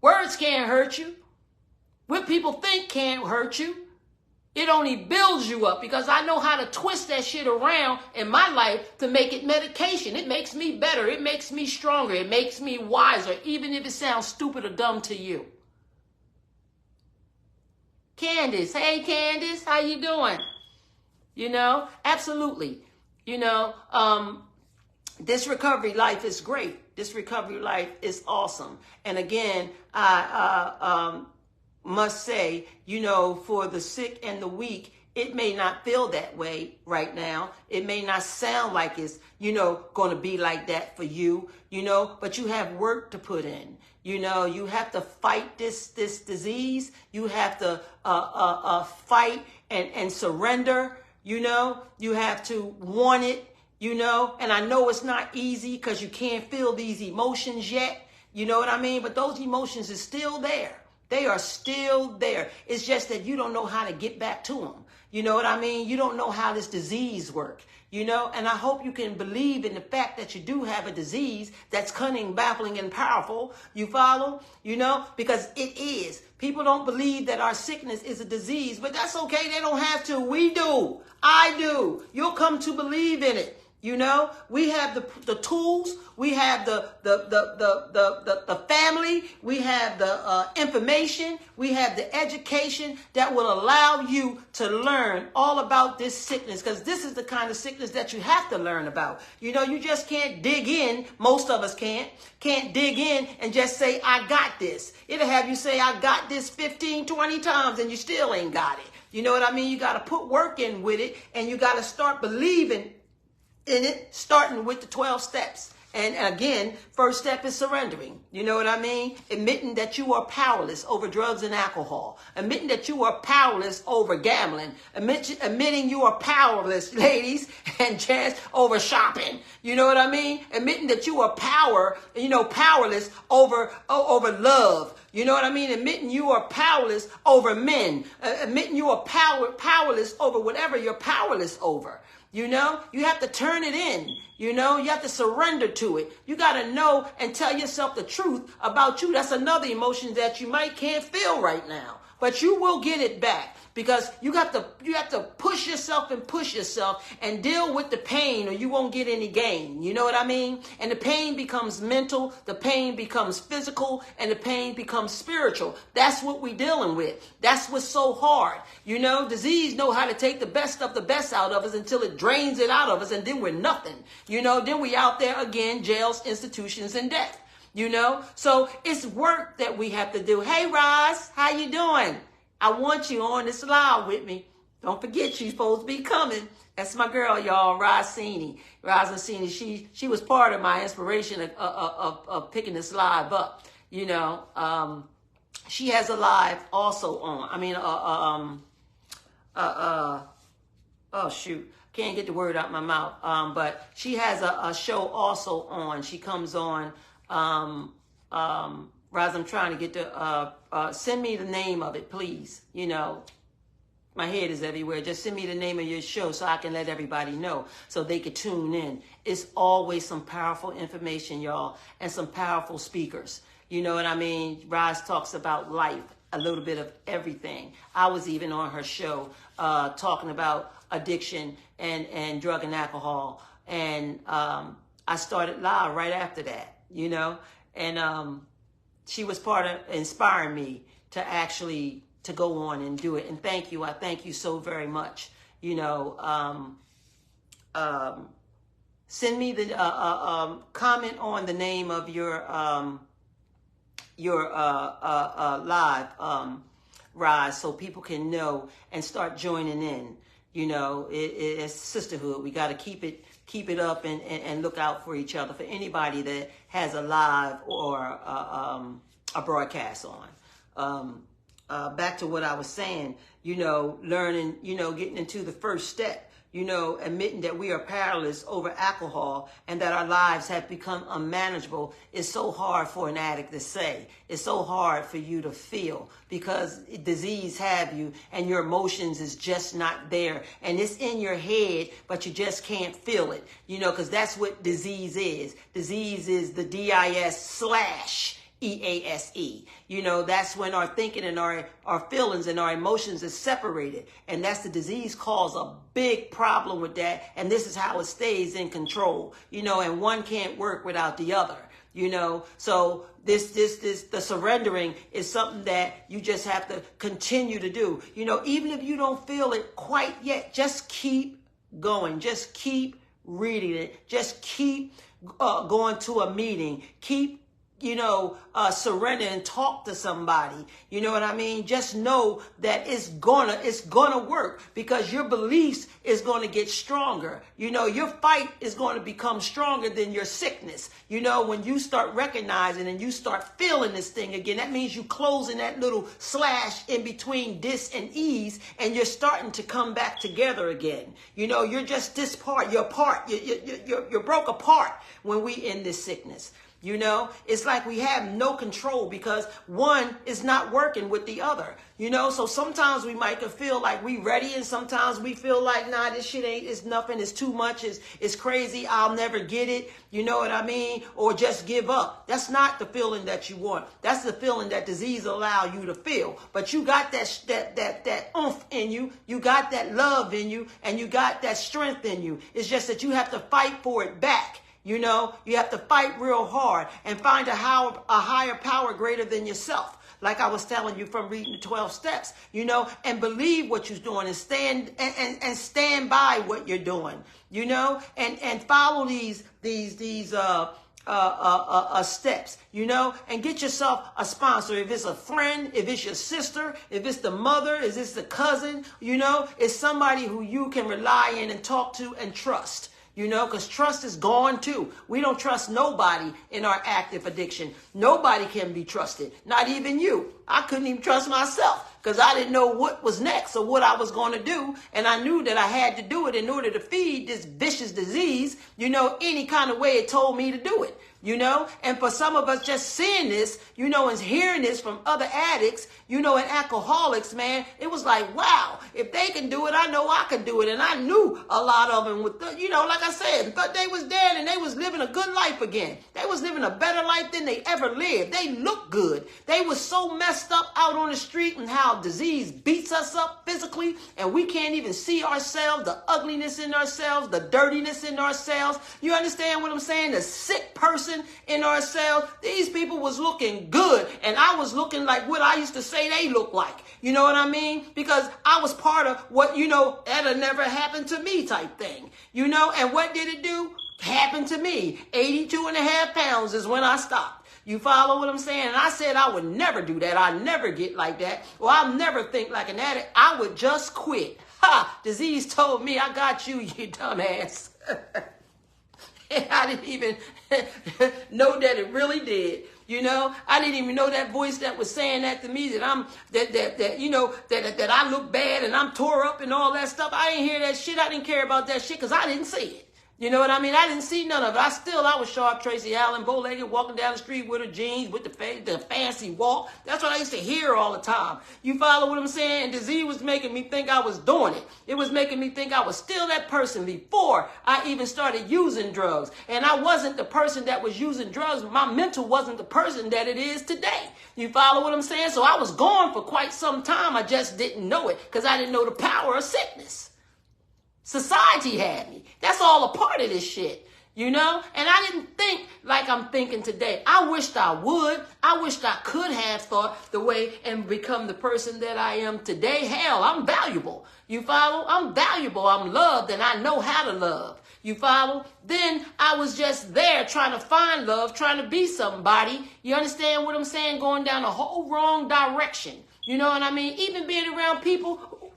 words can't hurt you. What people think can't hurt you. It only builds you up, because I know how to twist that shit around in my life to make it medication. It makes me better. It makes me stronger. It makes me wiser, even if it sounds stupid or dumb to you. Candace, hey Candace, how you doing? You know, absolutely. You know, this recovery life is great. This recovery life is awesome. And again, I must say, you know, for the sick and the weak, it may not feel that way right now. It may not sound like it's, you know, going to be like that for you, you know, but you have work to put in. You know, you have to fight this disease. You have to fight and surrender. You know, you have to want it, you know, and I know it's not easy because you can't feel these emotions yet. You know what I mean? But those emotions are still there. They are still there. It's just that you don't know how to get back to them. You know what I mean? You don't know how this disease works, you know? And I hope you can believe in the fact that you do have a disease that's cunning, baffling, and powerful. You follow? You know? Because it is. People don't believe that our sickness is a disease, but that's okay. They don't have to. We do. I do. You'll come to believe in it. You know, we have the tools, we have the family, we have the information, we have the education that will allow you to learn all about this sickness, because this is the kind of sickness that you have to learn about. You know, you just can't dig in. Most of us can't dig in and just say, I got this. It'll have you say, I got this 15, 20 times and you still ain't got it. You know what I mean? You got to put work in with it, and you got to start believing in it, starting with the 12 steps. And again, first step is surrendering. You know what I mean? Admitting that you are powerless over drugs and alcohol. Admitting that you are powerless over gambling. Admitting you are powerless, ladies and gents, over shopping. You know what I mean? Admitting that you are powerless over love. You know what I mean? Admitting you are powerless over men. Admitting you are powerless over whatever you're powerless over. You know, you have to turn it in. You know, you have to surrender to it. You got to know and tell yourself the truth about you. That's another emotion that you can't feel right now, but you will get it back, because you have to push yourself and deal with the pain, or you won't get any gain. You know what I mean? And the pain becomes mental, the pain becomes physical, and the pain becomes spiritual. That's what we're dealing with. That's what's so hard. You know, disease know how to take the best of the best out of us until it drains it out of us, and then we're nothing. You know, then we out there again, jails, institutions, and death. you know? So it's work that we have to do. Hey, Roz, how you doing? I want you on this live with me. Don't forget, she's supposed to be coming. That's my girl, y'all, Rosini. Rosini, she was part of my inspiration of picking this live up. You know, she has a live also on. I mean, oh shoot, can't get the word out my mouth. But she has a show also on. She comes on. Roz, I'm trying to get the send me the name of it, please. You know, my head is everywhere. Just send me the name of your show so I can let everybody know so they could tune in. It's always some powerful information, y'all, and some powerful speakers. You know what I mean? Roz talks about life, a little bit of everything. I was even on her show talking about addiction and drug and alcohol. And I started live right after that, you know. And she was part of inspiring me to actually to go on and do it. And thank you. I thank you so very much. You know, send me the comment on the name of your live, Roz, so people can know and start joining in. You know, it's sisterhood. We got to keep it up and look out for each other, for anybody that has a live or a broadcast on. Back to what I was saying, you know, learning, you know, getting into the first step, you know, admitting that we are powerless over alcohol and that our lives have become unmanageable is so hard for an addict to say. It's so hard for you to feel because disease have you and your emotions is just not there. And it's in your head, but you just can't feel it, you know, because that's what disease is. Disease is the DIS/EASE. You know, that's when our thinking and our feelings and our emotions is separated. And that's the disease cause a big problem with that. And this is how it stays in control, you know, and one can't work without the other, you know. So the surrendering is something that you just have to continue to do. You know, even if you don't feel it quite yet, just keep going. Just keep reading it. Just keep going to a meeting. Keep, you know, surrender and talk to somebody. You know what I mean? Just know that it's gonna work because your beliefs is gonna get stronger. You know, your fight is gonna become stronger than your sickness. You know, when you start recognizing and you start feeling this thing again, that means you closing that little slash in between dis and ease, and you're starting to come back together again. You know, you're just this part, you're apart, you're broke apart when we in this sickness. You know, it's like we have no control because one is not working with the other, you know, so sometimes we might feel like we ready and sometimes we feel like, nah, this shit ain't, it's nothing, it's too much, it's crazy, I'll never get it, you know what I mean, or just give up. That's not the feeling that you want. That's the feeling that disease allow you to feel. But you got that oomph in you, you got that love in you, and you got that strength in you. It's just that you have to fight for it back. You know, you have to fight real hard and find a higher power greater than yourself. Like I was telling you from reading the 12 steps, you know, and believe what you're doing and stand and stand by what you're doing, you know, and follow these steps, you know, and get yourself a sponsor. If it's a friend, if it's your sister, if it's the mother, if it's the cousin, you know, it's somebody who you can rely on and talk to and trust. You know, because trust is gone too. We don't trust nobody in our active addiction. Nobody can be trusted, not even you. I couldn't even trust myself because I didn't know what was next or what I was going to do. And I knew that I had to do it in order to feed this vicious disease, you know, any kind of way it told me to do it. You know, and for some of us just seeing this, you know, and hearing this from other addicts, you know, and alcoholics, man, it was like, wow, if they can do it, I know I can do it. And I knew a lot of them with, you know, like I said, but they was dead and they was living a good life again. They was living a better life than they ever lived. They looked good. They was so messed up out on the street and how disease beats us up physically and we can't even see ourselves, the ugliness in ourselves, the dirtiness in ourselves. You understand what I'm saying? The sick person in ourselves. These people was looking good and I was looking like what I used to say they look like. You know what I mean? Because I was part of what, you know, that'll never happen to me type thing. You know, and what did it do? Happened to me. 82.5 pounds is when I stopped. You follow what I'm saying? And I said I would never do that. I never get like that. Or I'll never think like an addict. I would just quit. Ha! Disease told me, I got you, you dumbass. And I didn't even know that it really did. You know, I didn't even know that voice that was saying that to me, that I'm, that I look bad and I'm tore up and all that stuff. I didn't hear that shit. I didn't care about that shit because I didn't see it. You know what I mean? I didn't see none of it. I was Sharp Tracy Allen, bow-legged, walking down the street with her jeans, with the fancy walk. That's what I used to hear all the time. You follow what I'm saying? And disease was making me think I was doing it. It was making me think I was still that person before I even started using drugs. And I wasn't the person that was using drugs, but my mental wasn't the person that it is today. You follow what I'm saying? So I was gone for quite some time. I just didn't know it because I didn't know the power of sickness. Society had me. That's all a part of this shit, you know? And I didn't think like I'm thinking today. I wished I would. I wished I could have thought the way and become the person that I am today. Hell, I'm valuable. You follow? I'm valuable. I'm loved and I know how to love. You follow? Then I was just there trying to find love, trying to be somebody. You understand what I'm saying? Going down a whole wrong direction. You know what I mean? Even being around people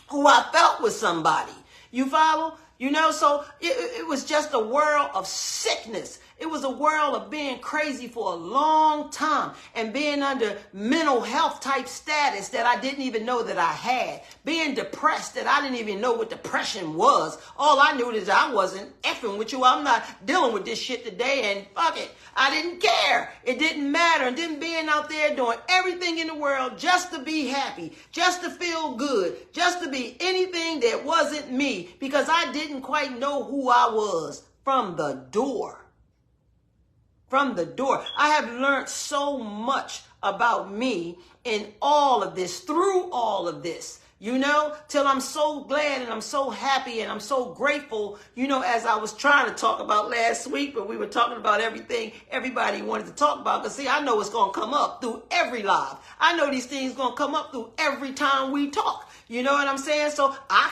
who I felt was somebody. You follow? You know, so it was just a world of sickness. It was a world of being crazy for a long time and being under mental health type status that I didn't even know that I had. Being depressed that I didn't even know what depression was. All I knew is I wasn't effing with you. I'm not dealing with this shit today and fuck it. I didn't care. It didn't matter. And then being out there doing everything in the world just to be happy, just to feel good, just to be anything that wasn't me because I didn't quite know who I was from the door. From the door. I have learned so much about me in all of this, through all of this, you know, till I'm so glad and I'm so happy and I'm so grateful, you know, as I was trying to talk about last week, but we were talking about everything everybody wanted to talk about. Because see, I know it's going to come up through every live. I know these things going to come up through every time we talk. You know what I'm saying? So I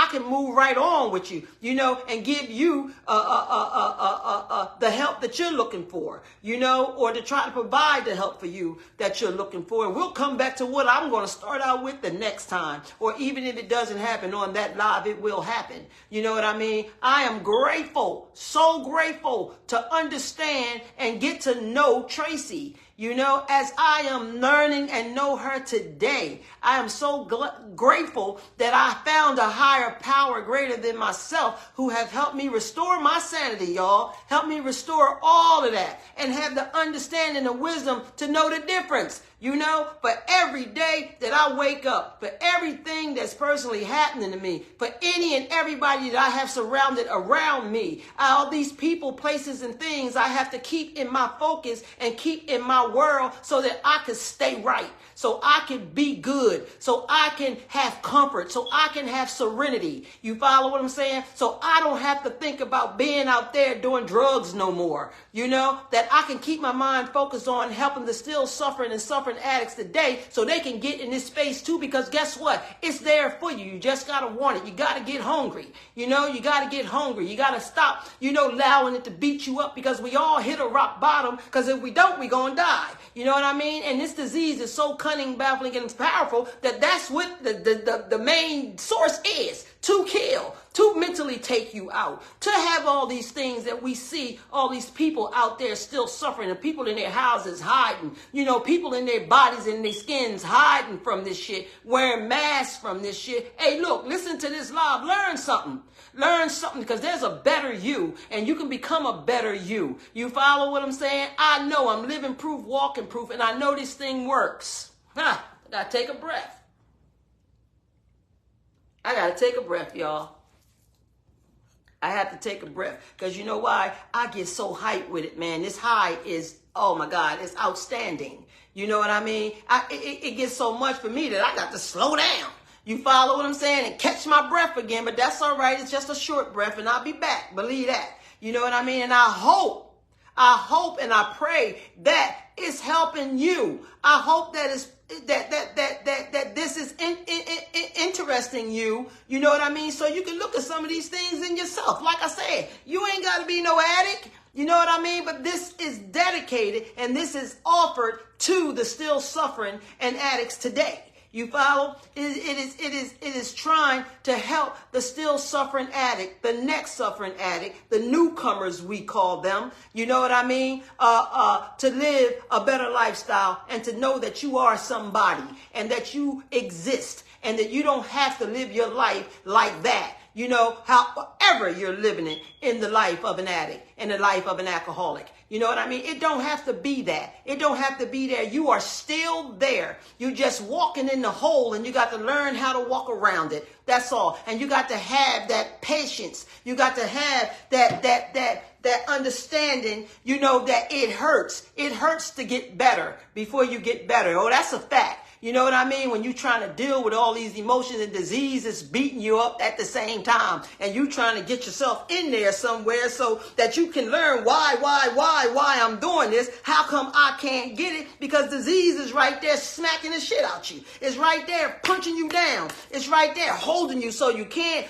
can move right on with you, you know, and give you the help that you're looking for, you know, or to try to provide the help for you that you're looking for. And we'll come back to what I'm going to start out with the next time. Or even if it doesn't happen on that live, it will happen. You know what I mean? I am grateful, so grateful to understand and get to know Tracy. You know, as I am learning and know her today, I am so grateful that I found a higher power greater than myself who have helped me restore my sanity, y'all. Help me restore all of that and have the understanding and wisdom to know the difference. You know, for every day that I wake up, for everything that's personally happening to me, for any and everybody that I have surrounded around me, all these people, places, and things I have to keep in my focus and keep in my world so that I can stay right, so I can be good, so I can have comfort, so I can have serenity. You follow what I'm saying? So I don't have to think about being out there doing drugs no more. You know, that I can keep my mind focused on helping the still suffering addicts today so they can get in this space too, because guess what? It's there for you. You just got to want it. You got to get hungry. You know, you got to get hungry. You got to stop, you know, allowing it to beat you up, because we all hit a rock bottom, because if we don't, we're going to die. You know what I mean? And this disease is so cunning, baffling, and powerful that that's what the main source is. To kill, to mentally take you out, to have all these things that we see, all these people out there still suffering, and people in their houses hiding, you know, people in their bodies and their skins hiding from this shit, wearing masks from this shit. Hey, look, listen to this live, learn something. Learn something, because there's a better you, and you can become a better you. You follow what I'm saying? I know I'm living proof, walking proof, and I know this thing works. I gotta take a breath. I got to take a breath, y'all. I have to take a breath, because you know why? I get so hyped with it, man. This high is, oh my God, it's outstanding. You know what I mean? It gets so much for me that I got to slow down. You follow what I'm saying? And catch my breath again, but that's all right. It's just a short breath and I'll be back. Believe that. You know what I mean? And I hope and I pray that it's helping you. I hope that it's that this is interesting you know what I mean? So you can look at some of these things in yourself. Like I said, you ain't got to be no addict. You know what I mean? But this is dedicated and this is offered to the still suffering and addicts today. You follow? It is trying to help the still suffering addict, the next suffering addict, the newcomers we call them. You know what I mean? To live a better lifestyle and to know that you are somebody and that you exist and that you don't have to live your life like that. You know, however you're living it in the life of an addict, in the life of an alcoholic. You know what I mean? It don't have to be that. It don't have to be there. You are still there. You're just walking in the hole and you got to learn how to walk around it. That's all. And you got to have that patience. You got to have that understanding, you know, that it hurts. It hurts to get better before you get better. Oh, that's a fact. You know what I mean? When you're trying to deal with all these emotions and diseases beating you up at the same time, and you trying to get yourself in there somewhere so that you can learn why I'm doing this. How come I can't get it? Because disease is right there smacking the shit out you. It's right there punching you down. It's right there holding you so you can't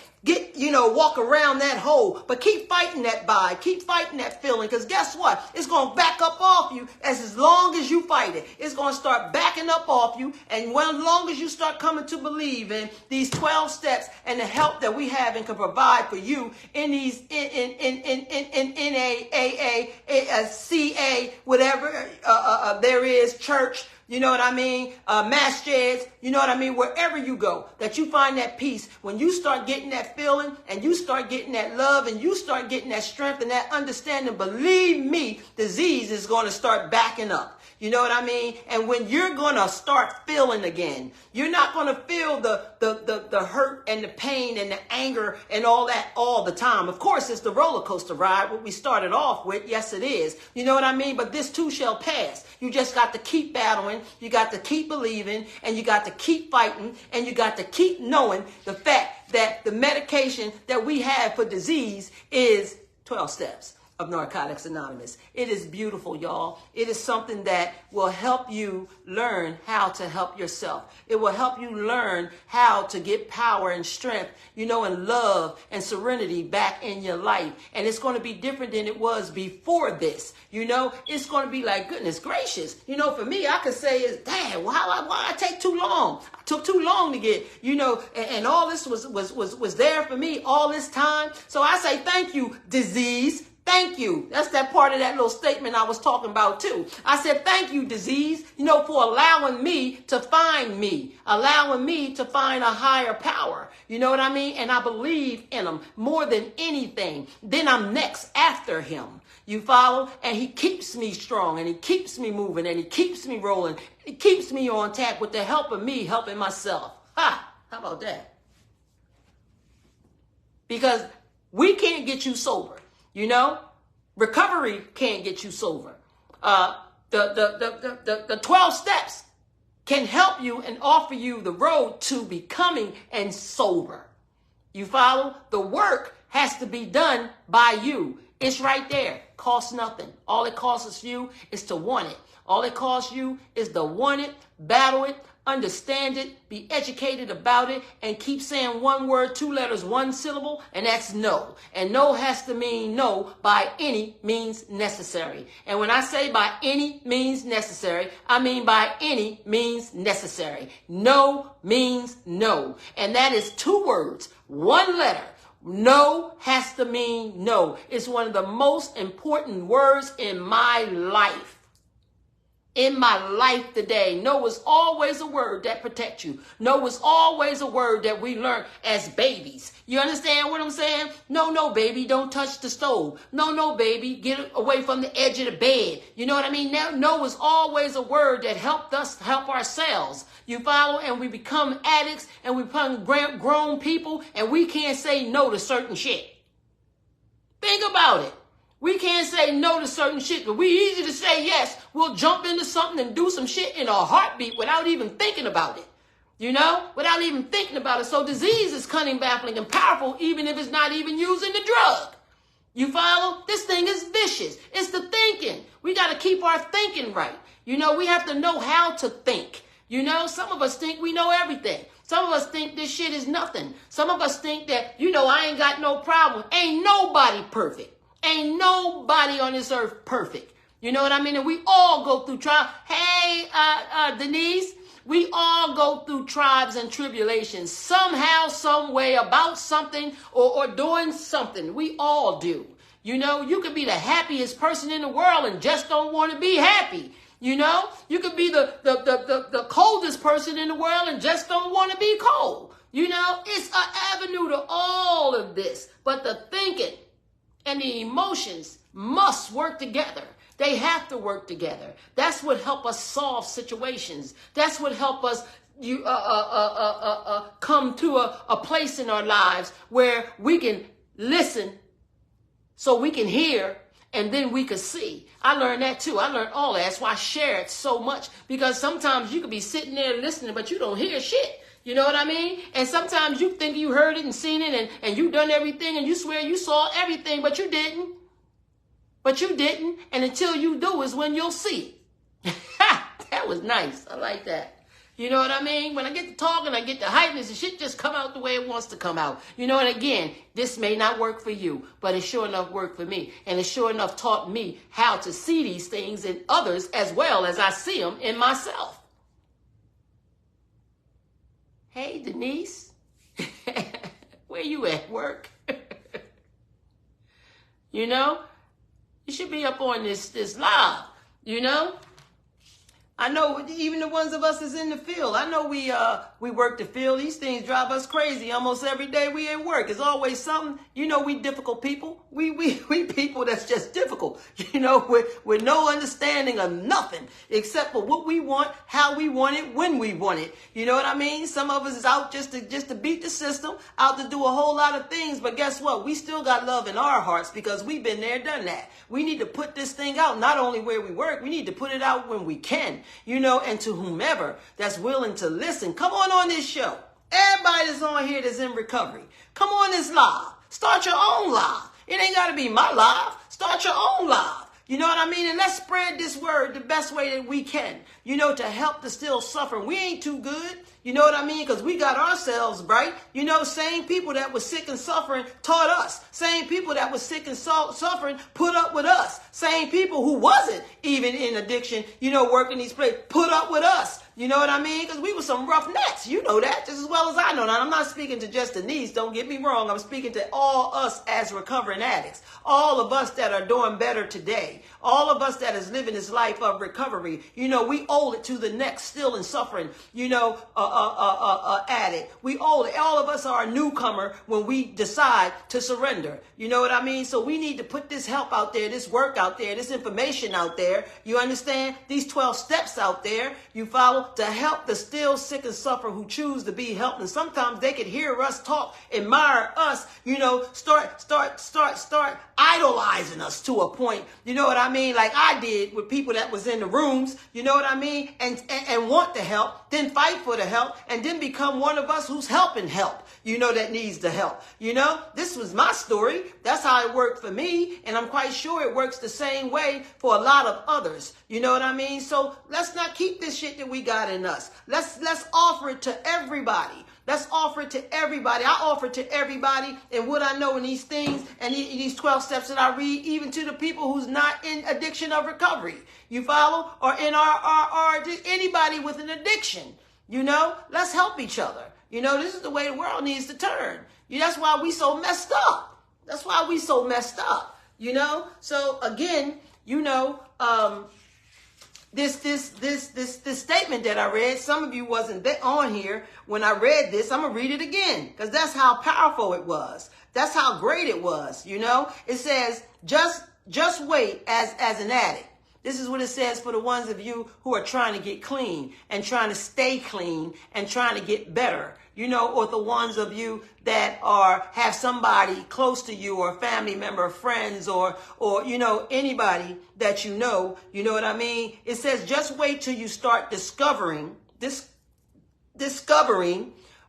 walk around that hole. But keep fighting that vibe. Keep fighting that feeling. Because guess what? It's going to back up off you as long as you fight it. It's going to start backing up off you. And as long as you start coming to believe in these 12 steps and the help that we have and can provide for you in these, in a CA, whatever there is, church, you know what I mean? Masjids, you know what I mean? Wherever you go, that you find that peace. When you start getting that feeling and you start getting that love and you start getting that strength and that understanding, believe me, disease is going to start backing up. You know what I mean? And when you're going to start feeling again, you're not going to feel the hurt and the pain and the anger and all that all the time. Of course, it's the roller coaster ride, what we started off with. Yes, it is. You know what I mean? But this too shall pass. You just got to keep battling. You got to keep believing and you got to keep fighting and you got to keep knowing the fact that the medication that we have for disease is 12 steps of Narcotics Anonymous. It is beautiful, y'all. It is something that will help you learn how to help yourself. It will help you learn how to get power and strength, you know, and love and serenity back in your life. And it's going to be different than it was before this. You know, it's going to be like, goodness gracious. You know, for me, I could say, damn, why I take too long? I took too long to get, you know, and all this was there for me all this time. So I say, thank you, disease. Thank you. That's that part of that little statement I was talking about too. I said, thank you, disease, you know, for allowing me to find me, allowing me to find a higher power. You know what I mean? And I believe in him more than anything. Then I'm next after him. You follow? And he keeps me strong and he keeps me moving and he keeps me rolling. He keeps me on tap with the help of me helping myself. Ha! How about that? Because we can't get you sober. You know, recovery can't get you sober. The 12 steps can help you and offer you the road to becoming and sober. You follow? The work has to be done by you. It's right there. Costs nothing. All it costs you is to want it. All it costs you is to want it, battle it, understand it, be educated about it, and keep saying one word, 2 letters, 1 syllable, and that's no. And no has to mean no by any means necessary. And when I say by any means necessary, I mean by any means necessary. No means no. And that is 2 words, 1 letter. No has to mean no. It's one of the most important words in my life. In my life today, no is always a word that protects you. No is always a word that we learn as babies. You understand what I'm saying? No, baby, don't touch the stove. No, baby, get away from the edge of the bed. You know what I mean? No is always a word that helped us help ourselves. You follow? And we become addicts and we become grown people and we can't say no to certain shit. Think about it. We can't say no to certain shit, but we easy to say yes. We'll jump into something and do some shit in a heartbeat without even thinking about it. You know, without even thinking about it. So disease is cunning, baffling, and powerful, even if it's not even using the drug. You follow? This thing is vicious. It's the thinking. We got to keep our thinking right. You know, we have to know how to think. You know, some of us think we know everything. Some of us think this shit is nothing. Some of us think that, you know, I ain't got no problem. Ain't nobody perfect. Ain't nobody on this earth perfect. You know what I mean? And we all go through trials. Hey, Denise, we all go through trials and tribulations somehow, some way, about something or doing something. We all do. You know, you could be the happiest person in the world and just don't want to be happy. You know, you could be the coldest person in the world and just don't want to be cold. You know, it's an avenue to all of this. But the thinking and the emotions must work together. They have to work together. That's what help us solve situations. That's what help us come to a place in our lives where we can listen so we can hear and then we can see. I learned that too. I learned all that. That's why I share it so much, because sometimes you could be sitting there listening, but you don't hear shit. You know what I mean? And sometimes you think you heard it and seen it and you done everything and you swear you saw everything, but you didn't. But you didn't. And until you do is when you'll see. That was nice. I like that. You know what I mean? When I get to talking, I get to hypeness and shit just come out the way it wants to come out. You know, and again, this may not work for you, but it sure enough worked for me. And it sure enough taught me how to see these things in others as well as I see them in myself. Hey, Denise, where you at, work? You know, you should be up on this live, you know. I know even the ones of us that's in the field, I know we work the field. These things drive us crazy almost every day we at work. It's always something. You know, we difficult people. We people that's just difficult, you know, with no understanding of nothing except for what we want, how we want it, when we want it. You know what I mean? Some of us is out just to beat the system, out to do a whole lot of things. But guess what? We still got love in our hearts because we've been there, done that. We need to put this thing out, not only where we work, we need to put it out when we can, you know, and to whomever that's willing to listen. Come on this show. Everybody that's on here that's in recovery. Come on this live. Start your own live. It ain't got to be my live. Start your own live. You know what I mean? And let's spread this word the best way that we can, you know, to help the still suffering. We ain't too good. You know what I mean? Because we got ourselves right. You know, same people that was sick and suffering taught us. Same people that was sick and suffering put up with us. Same people who wasn't even in addiction, you know, working these places, put up with us. You know what I mean? Because we were some rough necks. You know that just as well as I know. Now, I'm not speaking to just Denise. Don't get me wrong. I'm speaking to all us as recovering addicts. All of us that are doing better today. All of us that is living this life of recovery. You know, we owe it to the next still in suffering, you know, addict. We owe it. All of us are a newcomer when we decide to surrender. You know what I mean? So we need to put this help out there, this work out there, this information out there. You understand? These 12 steps out there, you follow, to help the still sick and suffer who choose to be helped. And sometimes they could hear us talk, admire us, you know, start idolizing us to a point. You know what I mean? Like I did with people that was in the rooms, you know what I mean? And want the help, then fight for the help, and then become one of us who's helping help, you know, that needs the help. You know, this was my story. That's how it worked for me. And I'm quite sure it works the same way for a lot of others. You know what I mean? So let's not keep this shit that we got in us. Let's offer it to everybody. Let's offer it to everybody. I offer it to everybody and what I know in these things and these 12 steps that I read, even to the people who's not in addiction of recovery. You follow? Or in our anybody with an addiction. You know, let's help each other. You know, this is the way the world needs to turn. That's why we so messed up. That's why we so messed up. You know? So again, you know, this statement that I read, some of you wasn't on here when I read this. I'm going to read it again because that's how powerful it was. That's how great it was. You know, it says, just wait as an addict. This is what it says for the ones of you who are trying to get clean and trying to stay clean and trying to get better. You know, or the ones of you that have somebody close to you or a family member, friends, or you know, anybody that you know what I mean? It says, just wait till you start discovering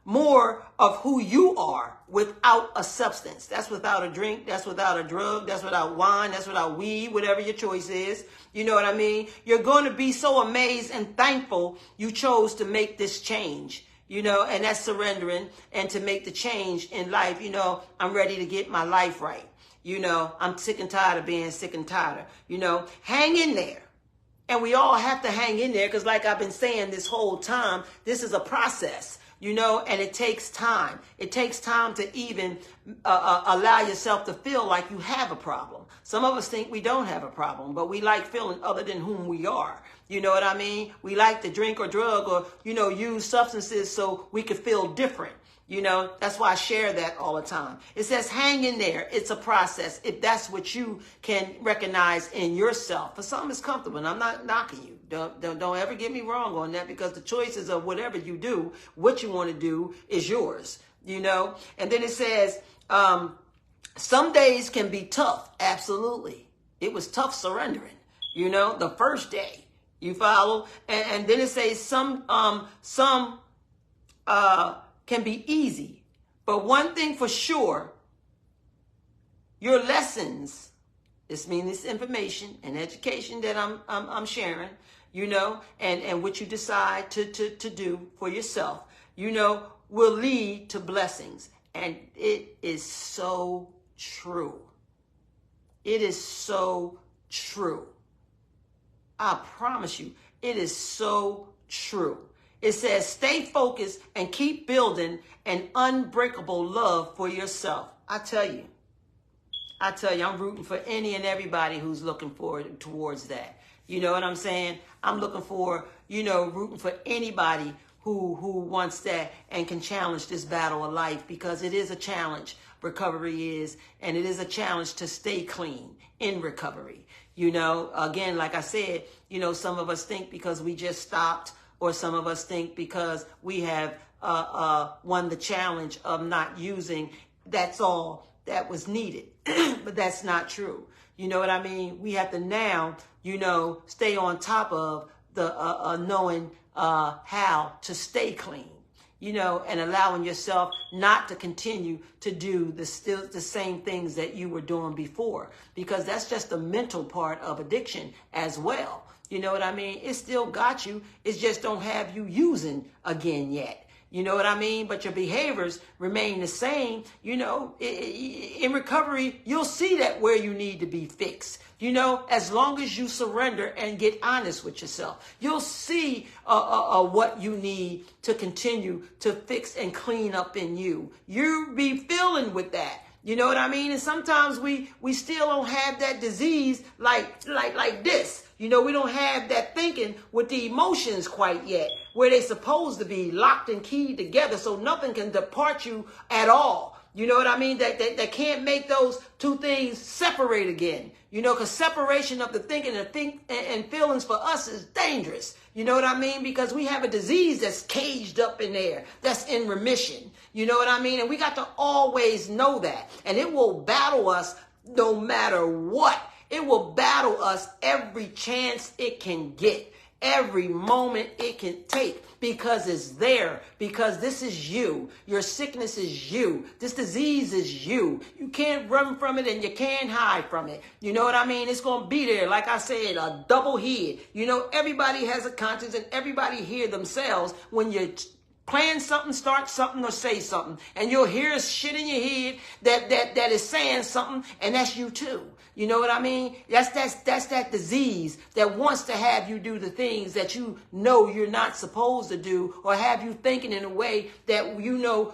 more of who you are without a substance. That's without a drink. That's without a drug. That's without wine. That's without weed, whatever your choice is. You know what I mean? You're going to be so amazed and thankful you chose to make this change. You know, and that's surrendering and to make the change in life. You know, I'm ready to get my life right. You know, I'm sick and tired of being sick and tired. You know, hang in there. And we all have to hang in there because like I've been saying this whole time, this is a process, you know, and it takes time. It takes time to even allow yourself to feel like you have a problem. Some of us think we don't have a problem, but we like feeling other than whom we are. You know what I mean? We like to drink or drug or, you know, use substances so we could feel different. You know, that's why I share that all the time. It says, hang in there. It's a process. If that's what you can recognize in yourself. For some, it's comfortable. And I'm not knocking you. Don't ever get me wrong on that, because the choices of whatever you do, what you want to do is yours, you know. And then it says, some days can be tough. Absolutely. It was tough surrendering, you know, the first day. You follow? And then it says some can be easy. But one thing for sure, your lessons, this means this information and education that I'm sharing, you know, and what you decide to do for yourself, you know, will lead to blessings. And it is so true. It is so true. I promise you, it is so true. It says, stay focused and keep building an unbreakable love for yourself. I tell you, I'm rooting for any and everybody who's looking forward towards that. You know what I'm saying? I'm looking for, you know, rooting for anybody who wants that and can challenge this battle of life, because it is a challenge. Recovery is, and it is a challenge to stay clean in recovery. You know, again, like I said, you know, some of us think because we just stopped, or some of us think because we have won the challenge of not using, that's all that was needed. But that's not true. You know what I mean? We have to now, you know, stay on top of the knowing how to stay clean, you know, and allowing yourself not to continue to do the same things that you were doing before, because that's just the mental part of addiction as well. You know what I mean? It still got you. It just don't have you using again yet. You know what I mean? But your behaviors remain the same. You know, in recovery, you'll see that where you need to be fixed. You know, as long as you surrender and get honest with yourself, you'll see what you need to continue to fix and clean up in you. You'll be feeling with that. You know what I mean? And sometimes we still don't have that disease like this. You know, we don't have that thinking with the emotions quite yet, where they're supposed to be locked and keyed together so nothing can depart you at all. You know what I mean? That can't make those two things separate again. You know, because separation of the thinking and feelings for us is dangerous. You know what I mean? Because we have a disease that's caged up in there, that's in remission. You know what I mean? And we got to always know that. And it will battle us no matter what. It will battle us every chance it can get, every moment it can take, because it's there, because this is you. Your sickness is you. This disease is you. You can't run from it and you can't hide from it. You know what I mean? It's going to be there. Like I said, a double head. You know, everybody has a conscience and everybody hear themselves when you plan something, start something, or say something, and you'll hear shit in your head that is saying something, and that's you too. You know what I mean? That's that disease that wants to have you do the things that you know you're not supposed to do, or have you thinking in a way that you know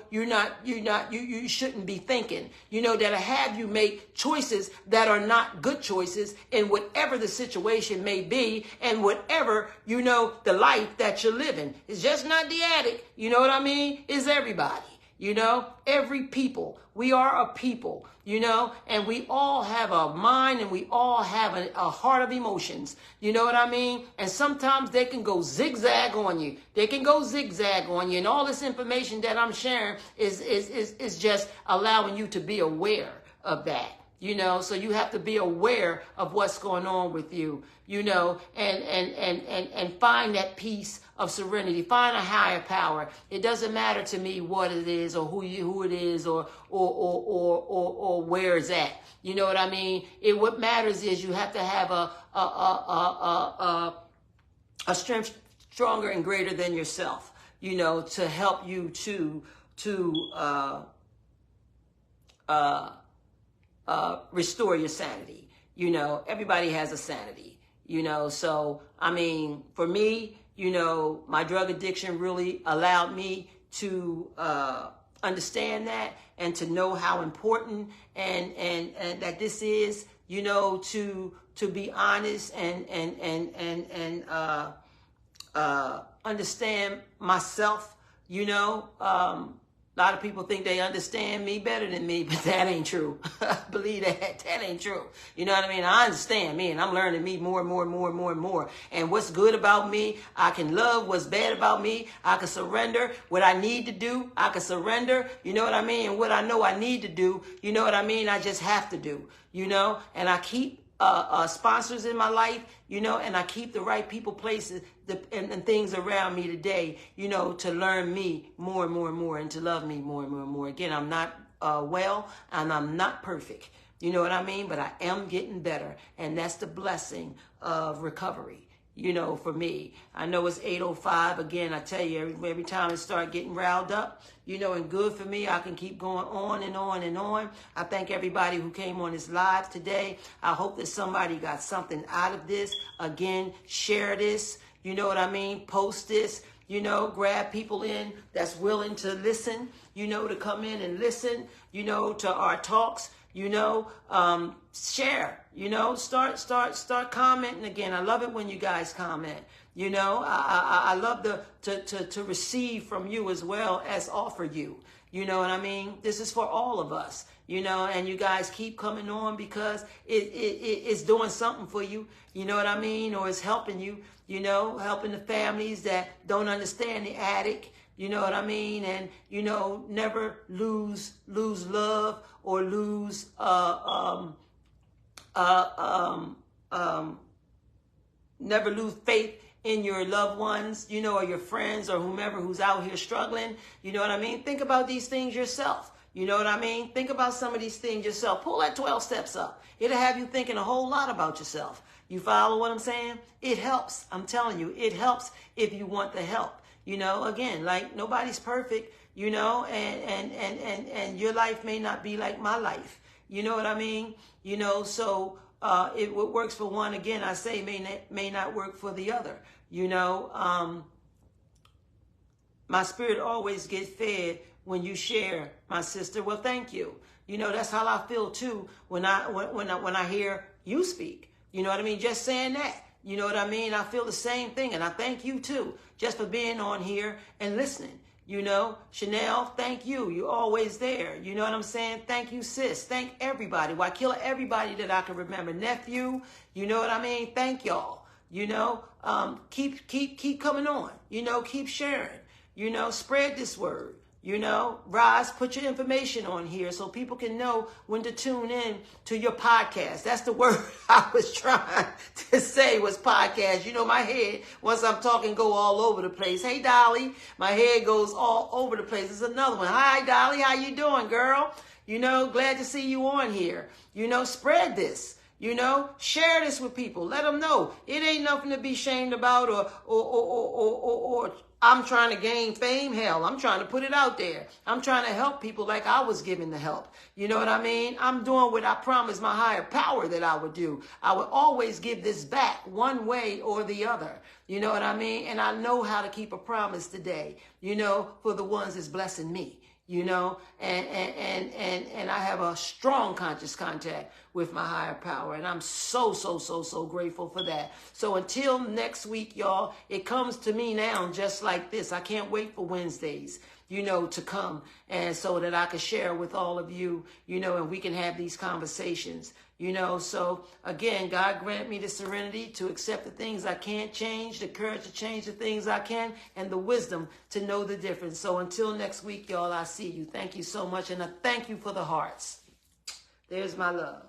you shouldn't be thinking. You know, that'll have you make choices that are not good choices in whatever the situation may be, and whatever, you know, the life that you're living. It's just not the addict. You know what I mean? It's everybody. You know, every people. We are a people, you know, and we all have a mind, and we all have a heart of emotions. You know what I mean? And sometimes they can go zigzag on you. They can go zigzag on you. And all this information that I'm sharing is just allowing you to be aware of that. You know, so you have to be aware of what's going on with you, you know, and find that peace of serenity. Find a higher power. It doesn't matter to me what it is, or who it is, or where it's at. You know what I mean? What matters is you have to have a strength stronger and greater than yourself, you know, to help you to restore your sanity. You know, everybody has a sanity, you know. So, I mean, for me, you know, my drug addiction really allowed me to understand that and to know how important and that this is, you know, to be honest and understand myself, you know. A lot of people think they understand me better than me, but that ain't true. Believe that ain't true. You know what I mean? I understand me, and I'm learning me more and more and more and more and more. And what's good about me, I can love. What's bad about me, I can surrender. What I need to do, I can surrender. You know what I mean? And what I know I need to do, you know what I mean? I just have to do, you know? And I keep sponsors in my life, you know, and I keep the right people, places, and things around me today, you know, to learn me more and more and more and to love me more and more and more. Again, I'm not well and I'm not perfect. You know what I mean? But I am getting better. And that's the blessing of recovery. You know, for me, I know it's 8:05. Again, I tell you, every time it start getting riled up, you know, and good for me, I can keep going on and on and on. I thank everybody who came on this live today. I hope that somebody got something out of this. Again, share this. You know what I mean? Post this. You know, grab people in that's willing to listen, you know, to come in and listen, you know, to our talks. You know, share, you know, start commenting again. I love it when you guys comment. You know, I love to receive from you as well as offer you. You know what I mean? This is for all of us, you know, and you guys keep coming on because it's doing something for you. You know what I mean? Or it's helping you, you know, helping the families that don't understand the addict. You know what I mean? And, you know, never lose love or lose, never lose faith in your loved ones, you know, or your friends or whomever who's out here struggling. You know what I mean? Think about these things yourself. You know what I mean? Think about some of these things yourself. Pull that 12 steps up. It'll have you thinking a whole lot about yourself. You follow what I'm saying? It helps. I'm telling you, it helps if you want the help. You know, again, like nobody's perfect, you know, and your life may not be like my life. You know what I mean? You know, so what works for one, again, I say may not work for the other. You know, my spirit always gets fed when you share, my sister. Well, thank you. You know, that's how I feel too when I hear you speak. You know what I mean? Just saying that. You know what I mean? I feel the same thing. And I thank you too, just for being on here and listening. You know, Chanel, thank you. You're always there. You know what I'm saying? Thank you, sis. Thank everybody. Why kill everybody that I can remember. Nephew, you know what I mean? Thank y'all. You know, keep coming on. You know, keep sharing. You know, spread this word. You know, Roz, put your information on here so people can know when to tune in to your podcast. That's the word I was trying to say was podcast. You know, my head, once I'm talking, go all over the place. Hey, Dolly, my head goes all over the place. There's another one. Hi, Dolly, how you doing, girl? You know, glad to see you on here. You know, spread this. You know, share this with people. Let them know. It ain't nothing to be ashamed about or I'm trying to gain fame. Hell, I'm trying to put it out there. I'm trying to help people like I was given the help. You know what I mean? I'm doing what I promised my higher power that I would do. I would always give this back one way or the other. You know what I mean? And I know how to keep a promise today, you know, for the ones that's blessing me. You know, and I have a strong conscious contact with my higher power. And I'm so grateful for that. So until next week, y'all, it comes to me now just like this. I can't wait for Wednesdays, you know, to come and so that I can share with all of you, you know, and we can have these conversations. You know, so again, God grant me the serenity to accept the things I can't change, the courage to change the things I can, and the wisdom to know the difference. So until next week, y'all, I see you. Thank you so much. And I thank you for the hearts. There's my love.